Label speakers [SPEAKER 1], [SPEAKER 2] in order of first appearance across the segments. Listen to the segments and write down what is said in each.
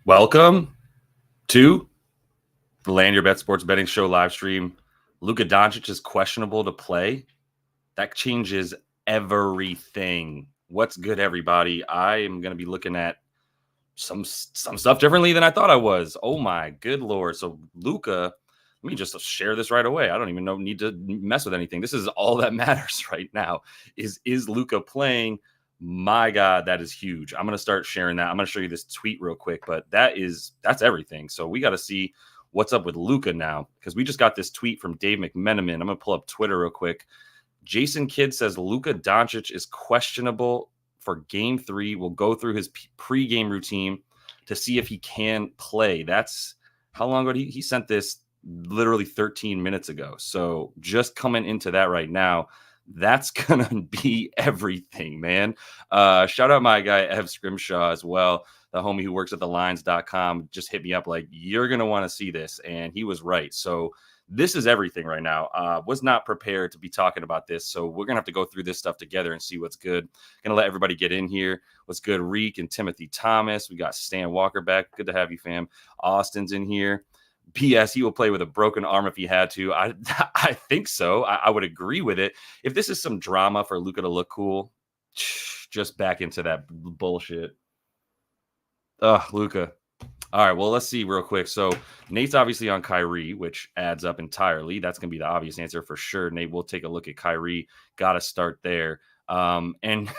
[SPEAKER 1] Welcome to the Land Your Bet Sports Betting Show live stream. Luka Doncic is questionable to play. That changes everything. What's good, everybody? I am going to be looking at some stuff differently than I thought I was. Oh my good Lord. So Luka, let me just share this right away. I don't even need to mess with anything. This is all that matters right now is Luka playing? My God, that is huge. I'm going to start sharing that. I'm going to show you this tweet real quick, but that's everything. So we got to see what's up with Luka now, because we just got this tweet from Dave McMenamin. I'm going to pull up Twitter real quick. Jason Kidd says Luka Doncic is questionable for game 3. We'll go through his pre-game routine to see if he can play. That's how long ago he sent this literally 13 minutes ago. So just coming into that right now, that's going to be everything, man. Shout out my guy, Ev Scrimshaw, as well. The homie who works at thelines.com just hit me up like, you're going to want to see this. And he was right. So this is everything right now. Was not prepared to be talking about this. So we're going to have to go through this stuff together and see what's good. Going to let everybody get in here. What's good, Reek and Timothy Thomas. We got Stan Walker back. Good to have you, fam. Austin's in here. P.S. He will play with a broken arm if he had to. I think so. I would agree with it. If this is some drama for Luka to look cool, just back into that bullshit. Luka. All right, well, let's see real quick. So Nate's obviously on Kyrie, which adds up entirely. That's going to be the obvious answer for sure. Nate, we'll take a look at Kyrie. Got to start there. And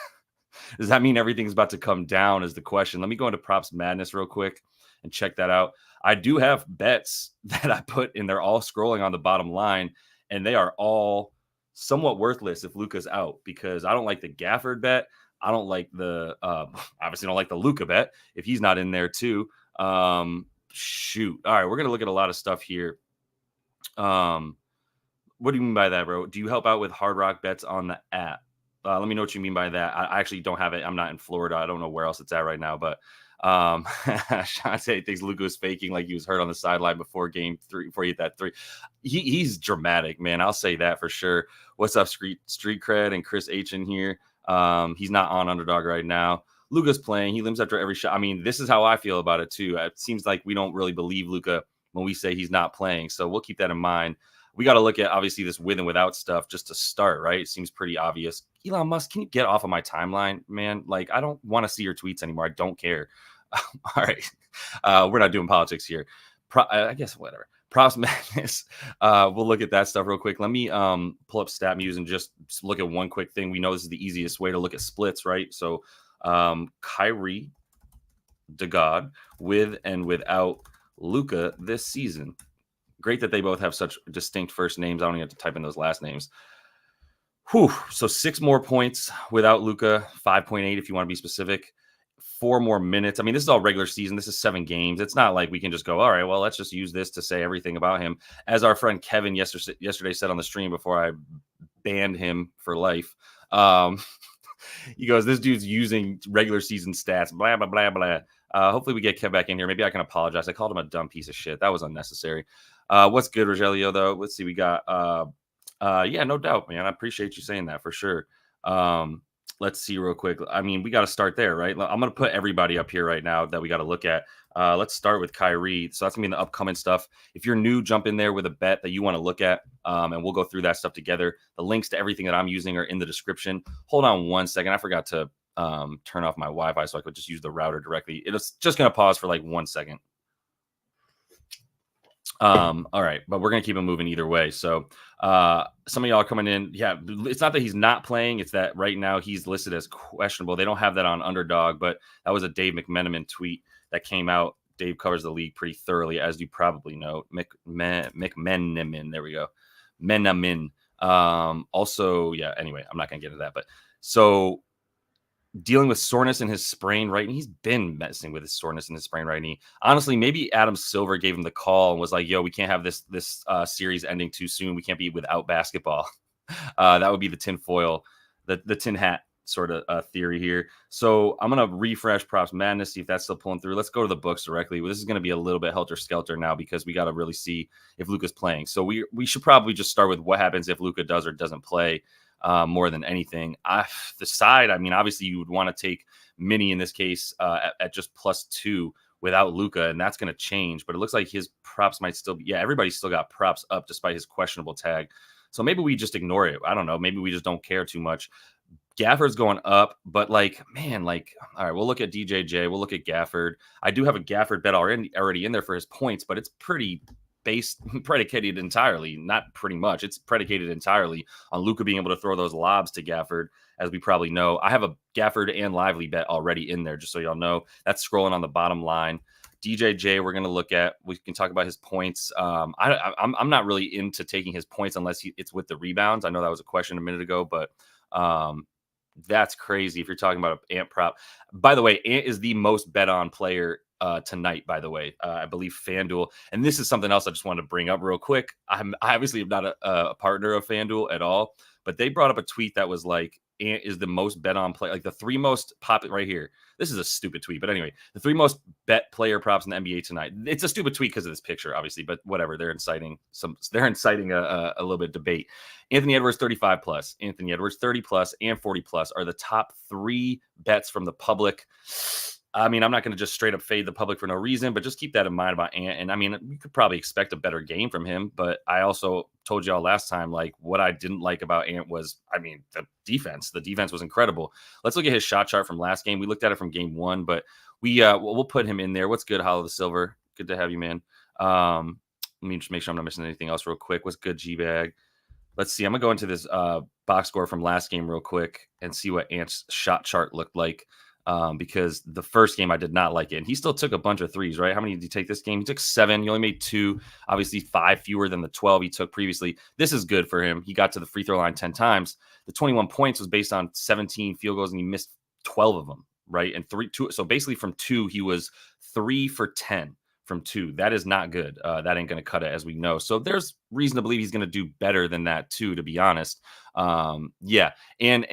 [SPEAKER 1] does that mean everything's about to come down is the question. Let me go into Props Madness real quick and check that out. I do have bets that I put in. They're all scrolling on the bottom line, and they are all somewhat worthless if Luka's out, because I don't like the Gafford bet. I don't like the obviously don't like the Luka bet if he's not in there too. Shoot. All right, we're gonna look at a lot of stuff here. What do you mean by that, bro? Do you help out with Hard Rock bets on the app? Let me know what you mean by that. I actually don't have it. I'm not in Florida. I don't know where else it's at right now, but Shante thinks Luka was faking like he was hurt on the sideline before game 3, before he hit that 3. He's dramatic, man. I'll say that for sure. What's up, Street Cred and Chris H in here? He's not on Underdog right now. Luka's playing. He limps after every shot. I mean, this is how I feel about it too. It seems like we don't really believe Luka when we say he's not playing. So we'll keep that in mind. We got to look at, obviously, this with and without stuff just to start, right? It seems pretty obvious. Elon Musk, can you get off of my timeline, man? Like, I don't want to see your tweets anymore. I don't care. All right. We're not doing politics here. I guess whatever. Props Madness. We'll look at that stuff real quick. Let me pull up StatMuse and just look at one quick thing. We know this is the easiest way to look at splits, right? So Kyrie to God with and without Luka this season. Great that they both have such distinct first names. I don't even have to type in those last names. Whew. So 6 more points without Luka, 5.8 if you want to be specific. 4 more minutes. I mean, this is all regular season. This is 7 games. It's not like we can just go, all right, well, let's just use this to say everything about him. As our friend Kevin yesterday said on the stream before I banned him for life, he goes, this dude's using regular season stats, blah, blah, blah, blah. Hopefully we get Kev back in here. Maybe I can apologize. I called him a dumb piece of shit. That was unnecessary. What's good, Rogelio, though? Let's see. We got, yeah, no doubt, man. I appreciate you saying that for sure. Let's see real quick. I mean, we got to start there, right? I'm going to put everybody up here right now that we got to look at. Let's start with Kyrie. So that's going to be the upcoming stuff. If you're new, jump in there with a bet that you want to look at, and we'll go through that stuff together. The links to everything that I'm using are in the description. Hold on one second. I forgot to turn off my Wi-Fi so I could just use the router directly. It's just going to pause for like 1 second. All right, but we're gonna keep him moving either way. So some of y'all are coming in. Yeah, it's not that he's not playing, it's that right now he's listed as questionable. They don't have that on Underdog, but that was a Dave McMenamin tweet that came out. Dave covers the league pretty thoroughly, as you probably know. McMenamin, there we go. Menamin. Also, yeah, anyway, I'm not gonna get into that, but so dealing with soreness in his sprained right knee. He's been messing with his soreness in his sprained right knee. Honestly, maybe Adam Silver gave him the call and was like, yo, we can't have this series ending too soon. We can't be without basketball. That would be the tinfoil, the tin hat sort of theory here. So I'm going to refresh Props Madness, see if that's still pulling through. Let's go to the books directly. This is going to be a little bit helter-skelter now because we got to really see if Luka's playing. So we should probably just start with what happens if Luka does or doesn't play more than anything. The side, I mean, obviously you would want to take Mini in this case at just +2. without Luka, and that's going to change. But it looks like his props might still be, yeah, everybody's still got props up despite his questionable tag. So maybe we just ignore it. I don't know. Maybe we just don't care too much. Gafford's going up, but like, man, like, all right, we'll look at DJJ. We'll look at Gafford. I do have a Gafford bet already in there for his points, but it's pretty predicated entirely, not pretty much. It's predicated entirely on Luka being able to throw those lobs to Gafford, as we probably know. I have a Gafford and Lively bet already in there, just so y'all know. That's scrolling on the bottom line. DJJ, we're going to look at. We can talk about his points. I'm not really into taking his points unless it's with the rebounds. I know that was a question a minute ago, but that's crazy if you're talking about an Ant prop. By the way, Ant is the most bet on player tonight, by the way. I believe FanDuel. And this is something else I just wanted to bring up real quick. I obviously am not a partner of FanDuel at all, but they brought up a tweet that was like, Ant is the most bet on player, like the 3 most popular right here. This is a stupid tweet, but anyway, the 3 most bet player props in the NBA tonight. It's a stupid tweet because of this picture, obviously, but whatever. They're inciting a little bit of debate. Anthony Edwards 35 plus, Anthony Edwards 30 plus, and 40 plus are the top 3 bets from the public. I mean, I'm not going to just straight up fade the public for no reason, but just keep that in mind about Ant. And I mean, you could probably expect a better game from him, but I also told y'all last time, like, what I didn't like about Ant was, I mean, the defense. The defense was incredible. Let's look at his shot chart from last game. We looked at it from game 1, but we'll put him in there. What's good, Hollow the Silver? Good to have you, man. Let me just make sure I'm not missing anything else real quick. What's good, G-Bag? Let's see. I'm going to go into this box score from last game real quick and see what Ant's shot chart looked like. Because the first game I did not like it. And he still took a bunch of threes, right? How many did he take this game? He took 7. He only made 2, obviously 5 fewer than the 12 he took previously. This is good for him. He got to the free throw line 10 times. The 21 points was based on 17 field goals and he missed 12 of them, right? And 2. So basically from 2, he was 3 for 10 from 2. That is not good. That ain't going to cut it, as we know. So there's reason to believe he's going to do better than that too, to be honest. Yeah. And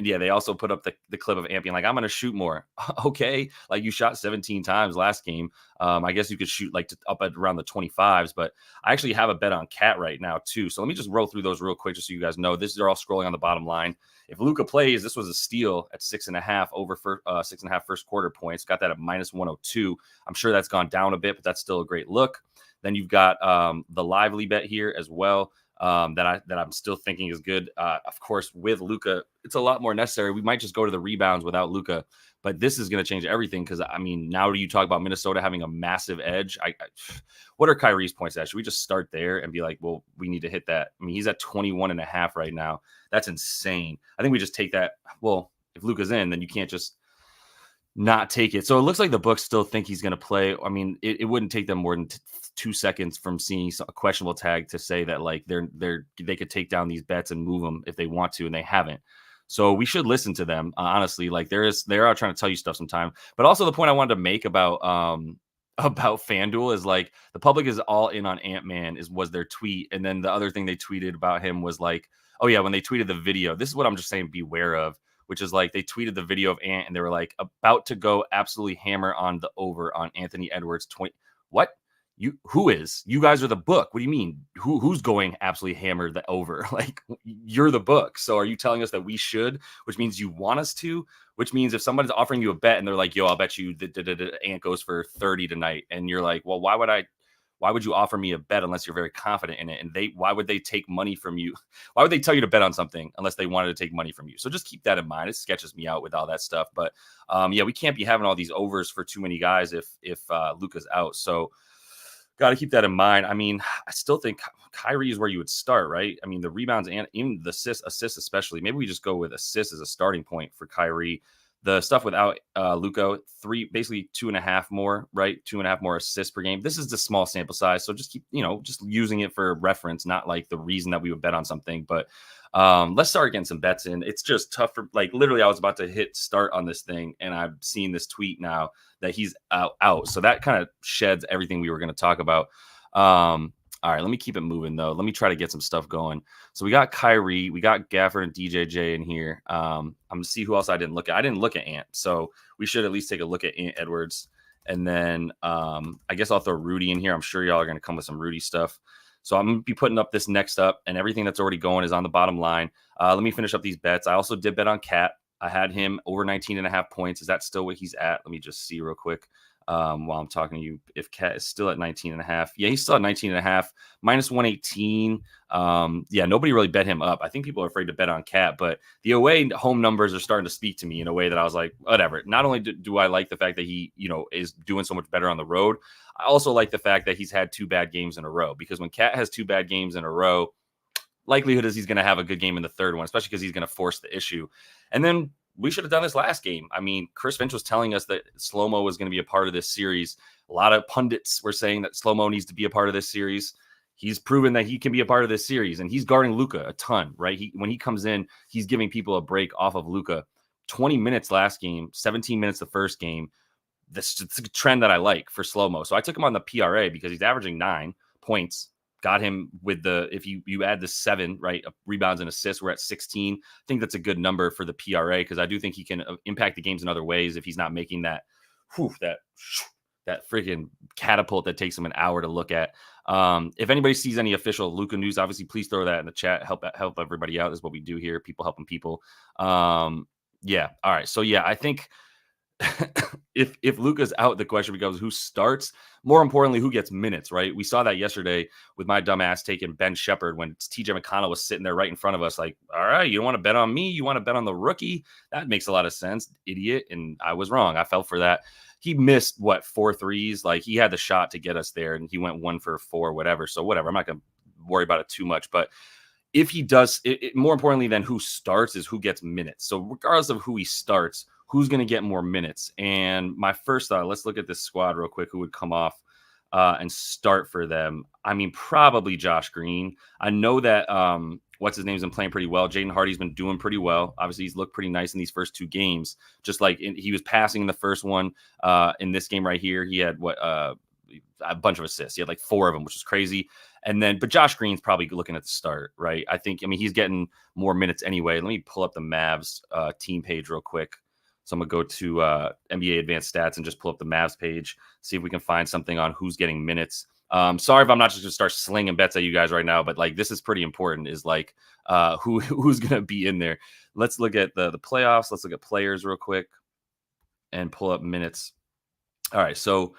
[SPEAKER 1] yeah, they also put up the clip of Ant being like, I'm going to shoot more. Okay. Like, you shot 17 times last game. I guess you could shoot like up at around the 25s, but I actually have a bet on Cat right now too. So let me just roll through those real quick, just so you guys know. These are all scrolling on the bottom line. If Luka plays, this was a steal at 6.5 over 6.5 first quarter points. Got that at -102. I'm sure that's gone down a bit, but that's still a great look. Then you've got the Lively bet here as well. That I'm still thinking is good. Of course, with Luka, it's a lot more necessary. We might just go to the rebounds without Luka, but this is going to change everything. Because I mean, now do you talk about Minnesota having a massive edge? What are Kyrie's points at? Should we just start there and be like, well, we need to hit that? I mean, he's at 21.5 right now. That's insane. I think we just take that. Well, if Luka's in, then you can't just not take it. So it looks like the books still think he's going to play. I mean, it wouldn't take them more than 2 seconds from seeing a questionable tag to say that like they could take down these bets and move them if they want to, and they haven't. So we should listen to them. Honestly, like they are trying to tell you stuff sometime. But also the point I wanted to make about FanDuel is like the public is all in on Ant-Man was their tweet. And then the other thing they tweeted about him was like, oh yeah, when they tweeted the video, this is what I'm just saying, beware of, which is like they tweeted the video of Ant and they were like about to go absolutely hammer on the over on Anthony Edwards 20. What? Who is? You guys are the book. What do you mean? Who's going absolutely hammer the over? Like, you're the book. So are you telling us that we should, which means you want us to, which means if somebody's offering you a bet and they're like, yo, I'll bet you Ant goes for 30 tonight. And you're like, well, why would you offer me a bet unless you're very confident in it? And why would they take money from you? Why would they tell you to bet on something unless they wanted to take money from you? So just keep that in mind. It sketches me out with all that stuff. But yeah, we can't be having all these overs for too many guys if Luka's out. So got to keep that in mind. I mean, I still think Kyrie is where you would start, right? I mean, the rebounds and even the assists especially. Maybe we just go with assists as a starting point for Kyrie. The stuff without Luka, basically 2.5 more, right? 2.5 more assists per game. This is the small sample size, so just keep, just using it for reference, not like the reason that we would bet on something. But let's start getting some bets in. It's just tough for, like, literally I was about to hit start on this thing, and I've seen this tweet now that he's out. So that kind of sheds everything we were going to talk about. All right, let me keep it moving, though. Let me try to get some stuff going. So we got Kyrie, we got Gafford and DJJ in here. I'm going to see who else I didn't look at. I didn't look at Ant, so we should at least take a look at Ant Edwards. And then I guess I'll throw Rudy in here. I'm sure y'all are going to come with some Rudy stuff. So I'm going to be putting up this next up, and everything that's already going is on the bottom line. Let me finish up these bets. I also did bet on Cat. I had him over 19.5 points. Is that still what he's at? Let me just see real quick. while I'm talking to you. If Cat is still at 19.5, yeah, he's still at 19.5, minus 118. Yeah, nobody really bet him up. I think people are afraid to bet on Cat, but the away home numbers are starting to speak to me in a way that I was like, whatever. Not only do I like the fact that he, is doing so much better on the road, I also like the fact that he's had 2 bad games in a row, because when Cat has 2 bad games in a row, likelihood is he's going to have a good game in the third one, especially because he's going to force the issue. And then we should have done this last game. I mean, Chris Finch was telling us that Slow-Mo was going to be a part of this series. A lot of pundits were saying that Slow-Mo needs to be a part of this series. He's proven that he can be a part of this series, and he's guarding Luka a ton, right? When he comes in, he's giving people a break off of Luka. 20 minutes last game, 17 minutes the first game. This is a trend that I like for Slow-Mo. So I took him on the PRA because he's averaging 9 points. Got him with if you add the 7, right, rebounds and assists, we're at 16. I think that's a good number for the PRA, because I do think he can impact the games in other ways if he's not making that freaking catapult that takes him an hour to look at. If anybody sees any official Luka news, obviously please throw that in the chat. Help everybody out. This is what we do here. People helping people. Yeah. All right. So yeah, I think if Luka's out, the question becomes who starts. More importantly, who gets minutes, right? We saw that yesterday with my dumbass taking Ben Shepherd when TJ McConnell was sitting there right in front of us. Like, all right, you don't want to bet on me. You want to bet on the rookie. That makes a lot of sense, idiot. And I was wrong. I fell for that. He missed 4 threes. Like, he had the shot to get us there, and he went 1 for 4, whatever. So whatever. I'm not going to worry about it too much. But if he does, more importantly than who starts is who gets minutes. So regardless of who he starts, who's going to get more minutes? And my first thought, let's look at this squad real quick. Who would come off and start for them? I mean, probably Josh Green. I know that what's his name's been playing pretty well. Jaden Hardy's been doing pretty well. Obviously, he's looked pretty nice in these first 2 games. Just like he was passing in the first one. In this game right here, he had a bunch of assists. He had 4 of them, which is crazy. And then, but Josh Green's probably looking at the start, right? I mean, he's getting more minutes anyway. Let me pull up the Mavs team page real quick. So I'm going to go to NBA Advanced Stats and just pull up the Mavs page, see if we can find something on who's getting minutes. Sorry if I'm not just going to start slinging bets at you guys right now, but this is pretty important, is who's going to be in there. Let's look at the playoffs. Let's look at players real quick and pull up minutes. All right, so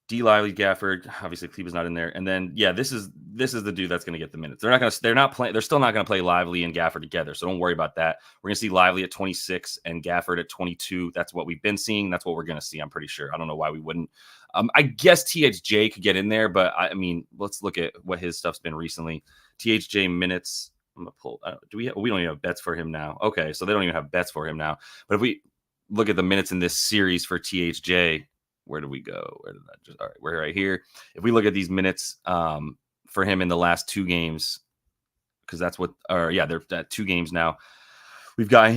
[SPEAKER 1] D. Lively, Gafford, obviously Kleber's not in there, and then this is the dude that's going to get the minutes. They're still not going to play Lively and Gafford together, so don't worry about that. We're going to see Lively at 26 and Gafford at 22. That's what we've been seeing. That's what we're going to see. I'm pretty sure. I don't know why we wouldn't. I guess THJ could get in there, but I mean, let's look at what his stuff's been recently. THJ minutes. I'm gonna pull. We don't even have bets for him now. Okay, so they don't even have bets for him now. But if we look at the minutes in this series for THJ. Where did we go? All right, we're right here. If we look at these minutes for him in the last 2 games, because they're at 2 games now. We've got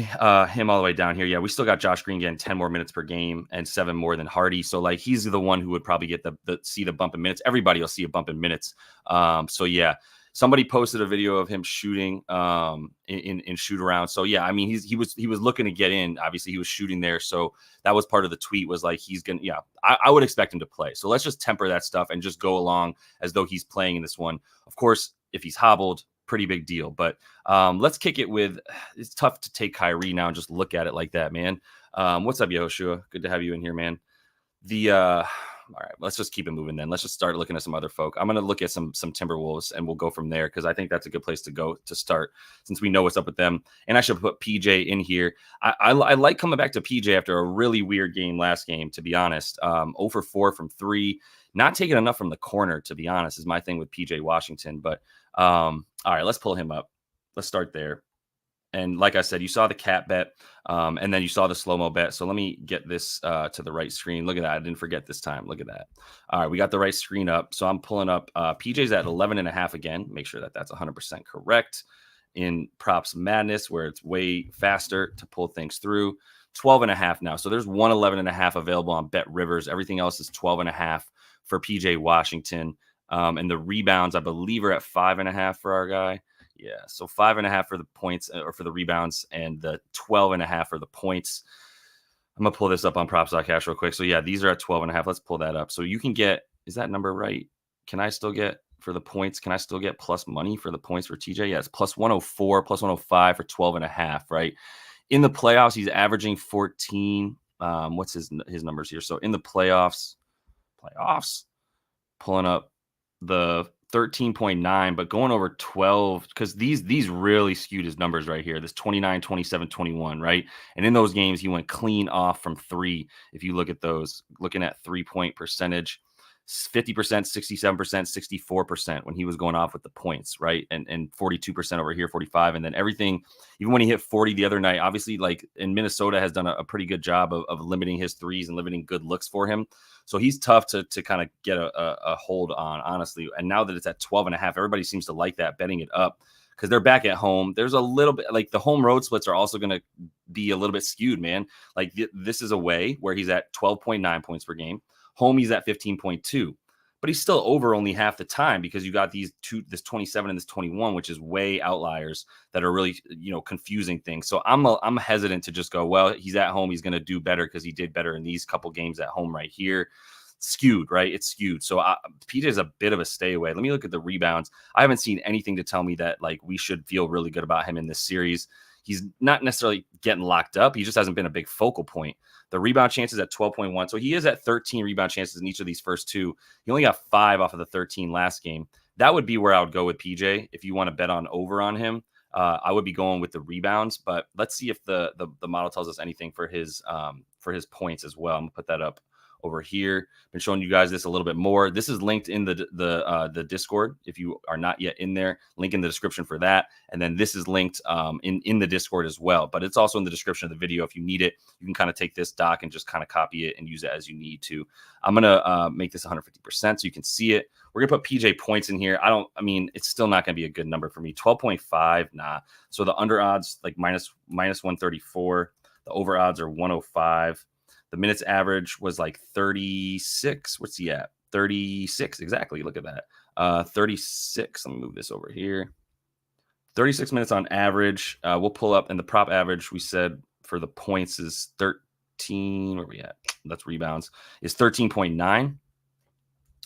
[SPEAKER 1] him all the way down here. Yeah, we still got Josh Green getting 10 more minutes per game and 7 more than Hardy. So he's the one who would probably get see the bump in minutes. Everybody will see a bump in minutes. So yeah. Somebody posted a video of him shooting in shoot around. So yeah, I mean he was looking to get in. Obviously, he was shooting there. So that was part of the tweet, was he's gonna. Yeah, I would expect him to play. So let's just temper that stuff and just go along as though he's playing in this one. Of course, if he's hobbled, pretty big deal. But let's kick it with. It's tough to take Kyrie now and just look at it like that, man. What's up, Yehoshua? Good to have you in here, man. All right, let's just keep it moving then. Let's just start looking at some other folk. I'm going to look at some Timberwolves, and we'll go from there, because I think that's a good place to go to start, since we know what's up with them. And I should put PJ in here. I like coming back to PJ after a really weird game last game, to be honest. 0 for 4 from 3. Not taking enough from the corner, to be honest, is my thing with PJ Washington. But all right, let's pull him up. Let's start there. And like I said, you saw the cat bet, and then you saw the slow-mo bet. So let me get this to the right screen. Look at that. I didn't forget this time. Look at that. All right, we got the right screen up. So I'm pulling up PJ's at 11.5 again. Make sure that that's 100% correct in Props Madness, where it's way faster to pull things through. 12.5 now. So there's 111.5 available on Bet Rivers. Everything else is 12.5 for PJ Washington. And the rebounds, I believe, are at 5.5 for our guy. Yeah, so 5.5 for the points, or for the rebounds, and the 12.5 for the points. I'm going to pull this up on props.cash real quick. So yeah, these are at 12.5. Let's pull that up. So you can get, is that number right? Can I still get, for the points, can I still get plus money for the points for TJ? Yeah, it's plus 104, plus 105 for 12.5, right? In the playoffs, he's averaging 14. What's his numbers here? So in the playoffs, pulling up the 13.9, but going over 12, because these really skewed his numbers right here. This 29, 27, 21, right? And in those games, he went clean off from three. If you look at those, looking at 3-point percentage, 50%, 67%, 64% when he was going off with the points, right? And 42% over here, 45. And then everything, even when he hit 40 the other night, obviously, like in Minnesota has done a pretty good job of limiting his threes and limiting good looks for him. So he's tough to kind of get a hold on, honestly. And now that it's at 12.5, everybody seems to like that, betting it up because they're back at home. There's a little bit like the home road splits are also going to be a little bit skewed, man. Like this is away where he's at 12.9 points per game. Home, he's at 15.2, but he's still over only half the time because you got this 27 and this 21, which is way outliers that are really, confusing things. So I'm hesitant to just go, well, he's at home, he's going to do better because he did better in these couple games at home right here. Skewed, right? It's skewed. So PJ is a bit of a stay away. Let me look at the rebounds. I haven't seen anything to tell me that like we should feel really good about him in this series. He's not necessarily getting locked up. He just hasn't been a big focal point. The rebound chances at 12.1. So he is at 13 rebound chances in each of these first two. He only got 5 off of the 13 last game. That would be where I would go with PJ. If you want to bet on over on him, I would be going with the rebounds, but let's see if the model tells us anything for his points as well. I'm gonna put that up over here. Been showing you guys this a little bit more. This is linked in the Discord. If you are not yet in there, link in the description for that. And then this is linked in the Discord as well. But it's also in the description of the video. If you need it, you can kind of take this doc and just kind of copy it and use it as you need to. I'm gonna make this 150% so you can see it. We're gonna put PJ points in here. It's still not gonna be a good number for me. 12.5, nah. So the under odds like minus 134. The over odds are 105. The minutes average was like 36. What's he at? 36. Exactly. Look at that. 36. Let me move this over here. 36 minutes on average. We'll pull up, and the prop average we said for the points is 13. Where are we at? That's rebounds. Is 13.9.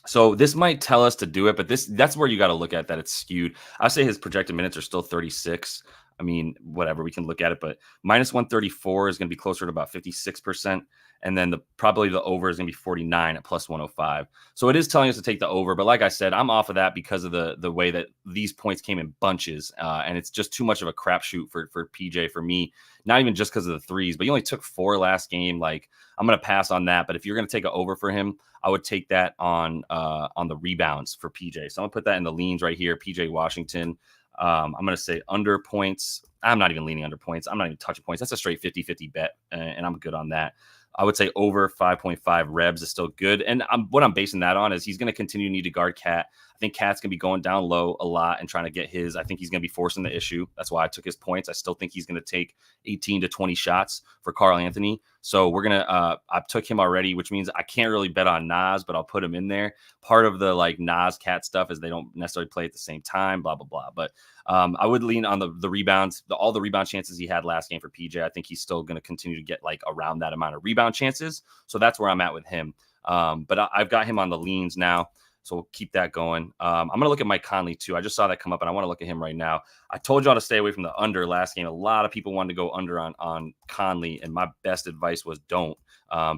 [SPEAKER 1] So this might tell us to do it, but that's where you got to look at that it's skewed. I say his projected minutes are still 36. I mean, whatever, we can look at it, but minus 134 is going to be closer to about 56%. And then probably the over is going to be 49 at plus 105. So it is telling us to take the over. But like I said, I'm off of that because of the way that these points came in bunches. And it's just too much of a crapshoot for PJ, for me, not even just because of the threes, but he only took 4 last game. Like, I'm going to pass on that. But if you're going to take an over for him, I would take that on the rebounds for PJ. So I'm going to put that in the leans right here, PJ Washington. I'm going to say under points. I'm not even leaning under points. I'm not even touching points. That's a straight 50-50 bet, and I'm good on that. I would say over 5.5 revs is still good. And what I'm basing that on is he's going to continue to need to guard Cat. I think Cat's going to be going down low a lot and trying to get his. I think he's going to be forcing the issue. That's why I took his points. I still think he's going to take 18 to 20 shots for Karl Anthony. So we're going to I took him already, which means I can't really bet on Nas, but I'll put him in there. Part of the like Nas Cat stuff is they don't necessarily play at the same time, blah, blah, blah. But I would lean on the rebounds, all the rebound chances he had last game for PJ. I think he's still going to continue to get like around that amount of rebound chances. So that's where I'm at with him. But I've got him on the leans now. So we'll keep that going. I'm going to look at Mike Conley too. I just saw that come up and I want to look at him right now. I told y'all to stay away from the under last game. A lot of people wanted to go under on Conley, and my best advice was don't,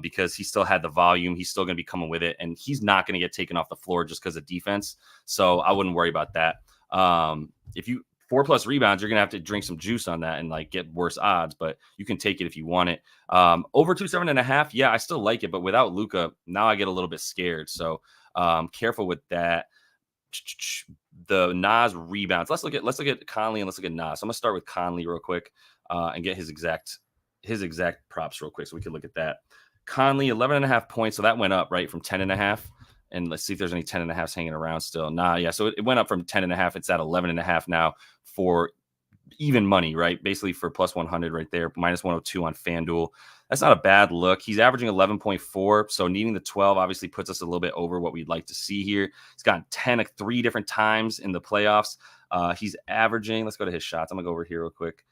[SPEAKER 1] because he still had the volume. He's still going to be coming with it, and he's not going to get taken off the floor just because of defense. So I wouldn't worry about that. If you 4+ rebounds, you're going to have to drink some juice on that and like get worse odds, but you can take it if you want it. Over 27.5. Yeah, I still like it, but without Luka, now I get a little bit scared. So careful with that. The Nas rebounds. Let's look at Conley and let's look at Nas. So I'm gonna start with Conley real quick and get his exact props real quick so we can look at that. Conley 11.5 points, so that went up right from 10.5. And let's see if there's any 10.5s hanging around still. Nah, yeah. So it went up from 10.5. It's at 11.5 now for even money, right? Basically for plus 100 right there, minus 102 on FanDuel. That's not a bad look. He's averaging 11.4. So needing the 12 obviously puts us a little bit over what we'd like to see here. He's gotten 10 3 different times in the playoffs. He's averaging, let's go to his shots. I'm gonna go over here real quick.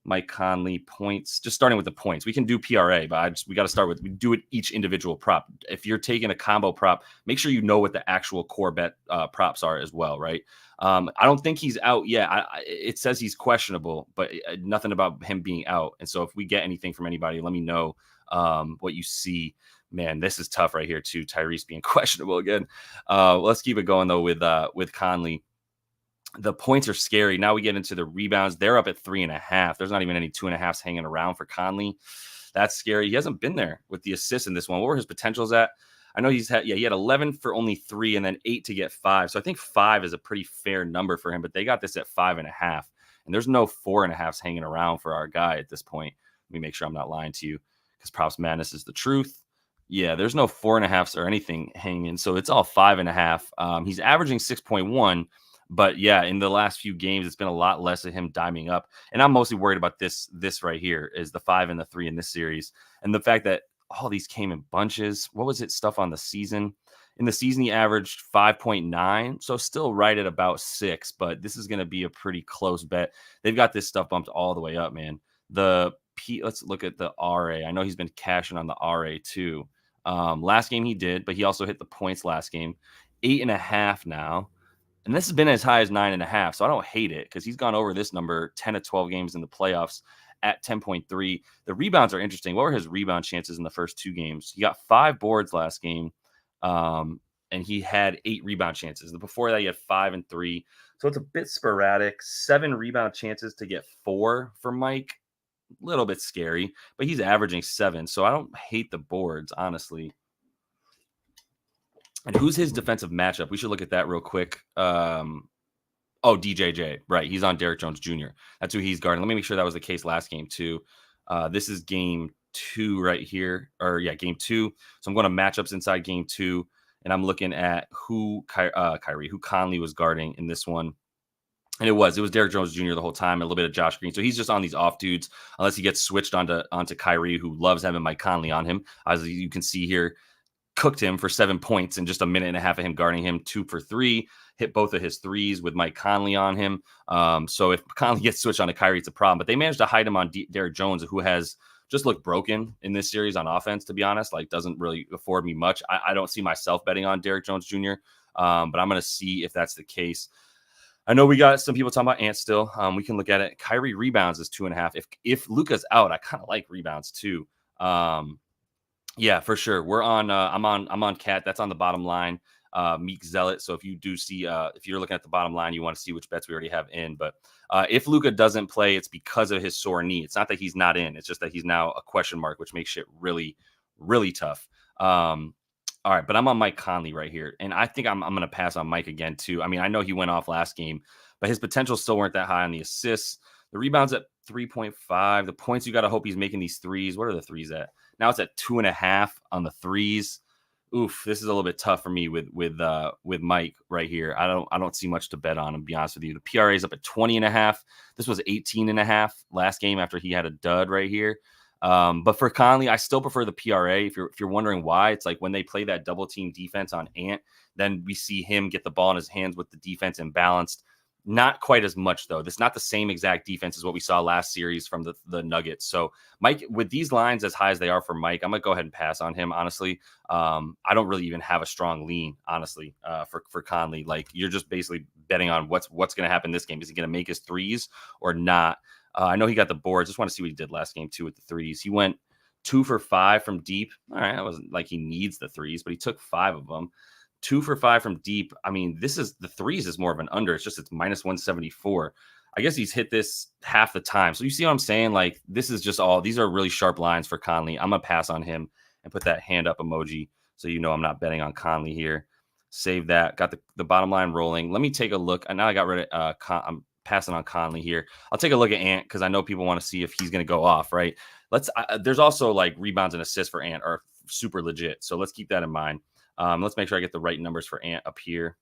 [SPEAKER 1] Mike Conley points, just starting with the points. We can do PRA, but we got to start with, we do it each individual prop. If you're taking a combo prop, make sure you know what the actual core bet props are as well, right? I don't think he's out yet. It says he's questionable, but nothing about him being out. And so if we get anything from anybody, let me know. what you see. Man, this is tough right here too. Tyrese being questionable again. Let's keep it going though with Conley. The points are scary. Now we get into the rebounds. They're up at 3.5. There's not even any 2.5s hanging around for Conley. That's scary. He hasn't been there with the assists in this one. What were his potentials at? I know he had 11 for only 3 and then 8 to get 5. So I think 5 is a pretty fair number for him, but they got this at 5.5. And there's no 4.5s hanging around for our guy at this point. Let me make sure I'm not lying to you because Props Madness is the truth. Yeah, there's no 4.5s or anything hanging. So it's all 5.5. He's averaging 6.1. But yeah, in the last few games, it's been a lot less of him diming up. And I'm mostly worried about this right here is the 5 and the 3 in this series. And the fact that all these came in bunches. What was it stuff on the season? In the season, he averaged 5.9. So still right at about 6. But this is going to be a pretty close bet. They've got this stuff bumped all the way up, man. Let's look at the RA. I know he's been cashing on the RA too. Last game he did, but he also hit the points last game. 8.5 now. And this has been as high as 9.5. So I don't hate it because he's gone over this number 10 to 12 games in the playoffs at 10.3. The rebounds are interesting. What were his rebound chances in the first 2 games? He got 5 boards last game, and he had 8 rebound chances. Before that, he had 5 and 3. So it's a bit sporadic. 7 rebound chances to get 4 for Mike. A little bit scary, but he's averaging 7. So I don't hate the boards, honestly. And who's his defensive matchup? We should look at that real quick. DJJ. Right. He's on Derrick Jones Jr. That's who he's guarding. Let me make sure that was the case last game too. This is game 2 right here. Game 2. So I'm going to matchups inside game 2. And I'm looking at who Conley was guarding in this one. And it was Derrick Jones Jr. the whole time, a little bit of Josh Green. So he's just on these off dudes, unless he gets switched onto Kyrie, who loves having Mike Conley on him. As you can see here, cooked him for 7 points in just a minute and a half of him guarding him. 2 for 3, hit both of his threes with Mike Conley on him. So if Conley gets switched on to Kyrie, it's a problem. But they managed to hide him on Derrick Jones, who has just looked broken in this series on offense, to be honest. Like, doesn't really afford me much. I don't see myself betting on Derrick Jones Jr., but I'm going to see if that's the case. I know we got some people talking about Ant still. We can look at it. Kyrie rebounds is 2.5. If Luka's out, I kind of like rebounds too. Yeah, for sure. We're on. I'm on Cat. That's on the bottom line. Meek Zealot. So if you do see, if you're looking at the bottom line, you want to see which bets we already have in. But if Luka doesn't play, it's because of his sore knee. It's not that he's not in. It's just that he's now a question mark, which makes shit really, really tough. All right, but I'm on Mike Conley right here, and I think I'm going to pass on Mike again too. I mean, I know he went off last game, but his potential still weren't that high on the assists. The rebounds at 3.5. The points, you got to hope he's making these threes. What are the threes at? Now it's at 2.5 on the threes. Oof, this is a little bit tough for me with Mike right here. I don't see much to bet on, to be honest with you. The PRA is up at 20.5. This was 18.5 last game after he had a dud right here. But for Conley, I still prefer the PRA. If you're wondering why, it's like when they play that double team defense on Ant, then we see him get the ball in his hands with the defense imbalanced. Not quite as much, though. This is not the same exact defense as what we saw last series from the Nuggets. So, Mike, with these lines as high as they are for Mike, I'm going to go ahead and pass on him, honestly. I don't really even have a strong lean, honestly, for Conley. Like, you're just basically betting on what's going to happen this game. Is he going to make his threes or not? I know he got the boards. Just want to see what he did last game, too, with the threes. He went 2 for 5 from deep. All right, that wasn't like he needs the threes, but he took 5 of them. 2 for 5 from deep. I mean, the threes is more of an under. It's minus 174. I guess he's hit this half the time. So you see what I'm saying? Like, this is just these are really sharp lines for Conley. I'm going to pass on him and put that hand up emoji so you know I'm not betting on Conley here. Save that. Got the bottom line rolling. Let me take a look. And now I got rid of I'm passing on Conley here. I'll take a look at Ant because I know people want to see if he's going to go off, right? There's also like rebounds and assists for Ant are super legit. So let's keep that in mind. Let's make sure I get the right numbers for Ant up here.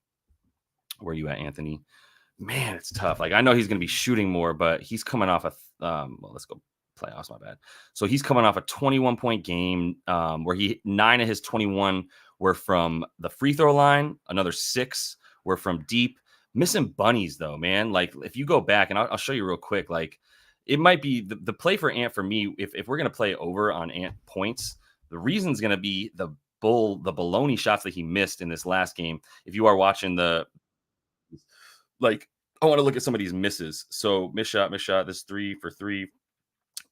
[SPEAKER 1] Where are you at, Anthony? Man, it's tough. Like, I know he's going to be shooting more, but he's coming off let's go playoffs. My bad. So he's coming off a 21-point game where 9 of his 21 were from the free throw line. Another 6 were from deep. Missing bunnies, though, man. Like, if you go back, and I'll show you real quick, like, it might be the play for Ant for me, if we're going to play over on Ant points, the reason's going to be the baloney shots that he missed in this last game. If you are watching I want to look at some of these misses. So miss shot, this 3 for 3.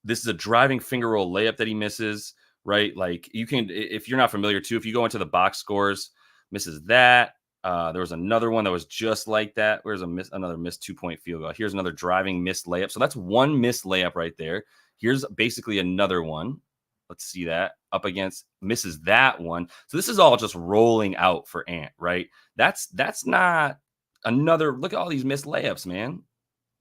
[SPEAKER 1] This is a driving finger roll layup that he misses, right? Like you can, if you're not familiar too, if you go into the box scores, misses that. There was another one that was just like that. Where's another missed 2-point field goal? Here's another driving missed layup. So that's one missed layup right there. Here's basically another one. Let's see that up against misses that one. So this is all just rolling out for Ant, right? That's not another look at all these missed layups, man.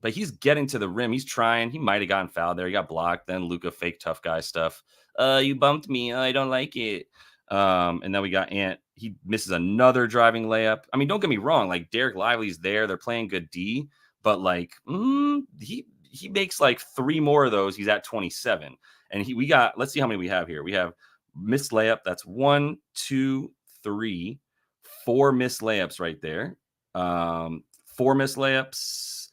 [SPEAKER 1] But he's getting to the rim. He's trying. He might have gotten fouled there. He got blocked. Then Luka fake tough guy stuff. You bumped me. I don't like it. And then we got Ant. He misses another driving layup. I mean, don't get me wrong. Like Derek Lively's there. They're playing good D. But like he makes like 3 more of those. He's at 27. And let's see how many we have here. We have missed layup. That's 1, 2, 3, 4 missed layups right there. 4 missed layups,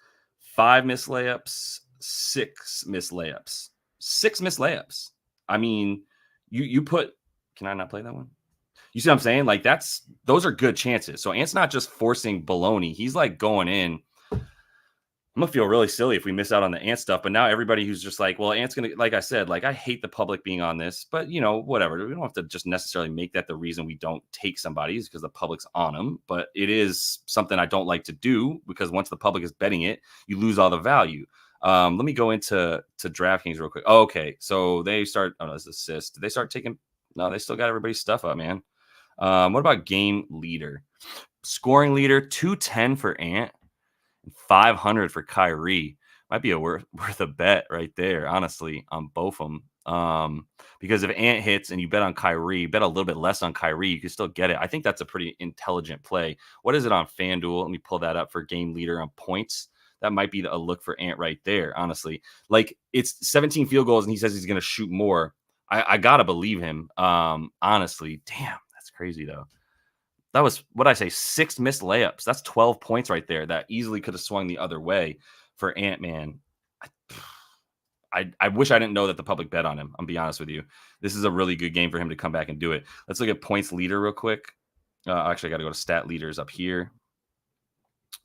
[SPEAKER 1] 5 missed layups, 6 missed layups. 6 missed layups. I mean, you put. Can I not play that one? You see what I'm saying? Like those are good chances. So Ant's not just forcing baloney. He's like going in. I'm gonna feel really silly if we miss out on the Ant stuff. But now everybody who's just like, well, Ant's gonna, like I said, like I hate the public being on this, but whatever. We don't have to just necessarily make that the reason we don't take somebody is because the public's on them. But it is something I don't like to do because once the public is betting it, you lose all the value. Let me go into DraftKings real quick. Oh, okay, so they start. Oh no, this is assist. Did they start taking? No, they still got everybody's stuff up, man. What about game leader? Scoring leader 210 for Ant. 500 for Kyrie. Might be worth a bet right there, honestly, on both of them. Because if Ant hits and you bet on Kyrie, bet a little bit less on Kyrie, you can still get it. I think that's a pretty intelligent play. What is it on FanDuel? Let me pull that up for game leader on points. That might be a look for Ant right there, honestly. Like it's 17 field goals and he says he's going to shoot more. I got to believe him. Honestly, damn, that's crazy though. That was, what I say, 6 missed layups. That's 12 points right there. That easily could have swung the other way for Ant-Man. I wish I didn't know that the public bet on him. I'll be honest with you. This is a really good game for him to come back and do it. Let's look at points leader real quick. Actually, I got to go to stat leaders up here.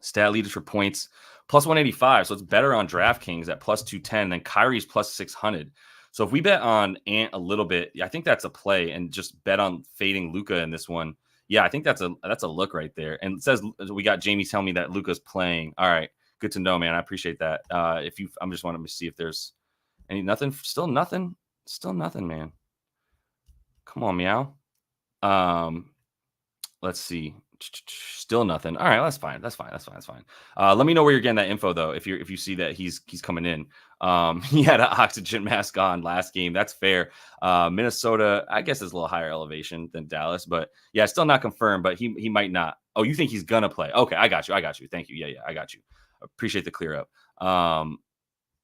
[SPEAKER 1] Stat leaders for points, plus 185. So it's better on DraftKings at plus 210 than Kyrie's plus 600. So if we bet on Ant a little bit, I think that's a play, and just bet on fading Luka in this one. Yeah, I think that's a look right there. And it says we got Jamie telling me that Luka's playing. All right, good to know, man. I appreciate that. I'm just wanting to see if there's nothing, man. Come on, meow. Let's see. Still nothing. All right, that's fine. Let me know where you're getting that info though. If you see that he's coming in. He had an oxygen mask on last game. That's fair. Minnesota, I guess, is a little higher elevation than Dallas, but yeah, still not confirmed. But he might not. Oh, you think he's gonna play? Okay, I got you. Thank you. Yeah, I got you. Appreciate the clear up.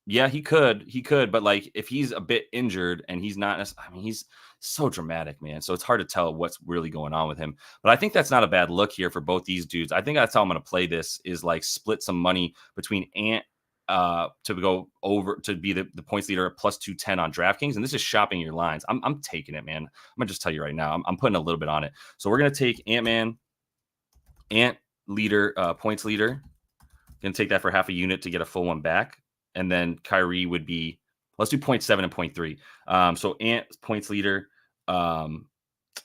[SPEAKER 1] Yeah, he could, but like if he's a bit injured and he's not, I mean, he's so dramatic, man. So it's hard to tell what's really going on with him. But I think that's not a bad look here for both these dudes. I think that's how I'm going to play this, is like split some money between Ant to go over to be the points leader at plus 210 on DraftKings. And this is shopping your lines. I'm taking it, man. I'm going to just tell you right now, I'm putting a little bit on it. So we're going to take Ant leader, points leader. Going to take that for half a unit to get a full one back. And then Kyrie would be, let's do 0.7 and 0.3. So Ant points leader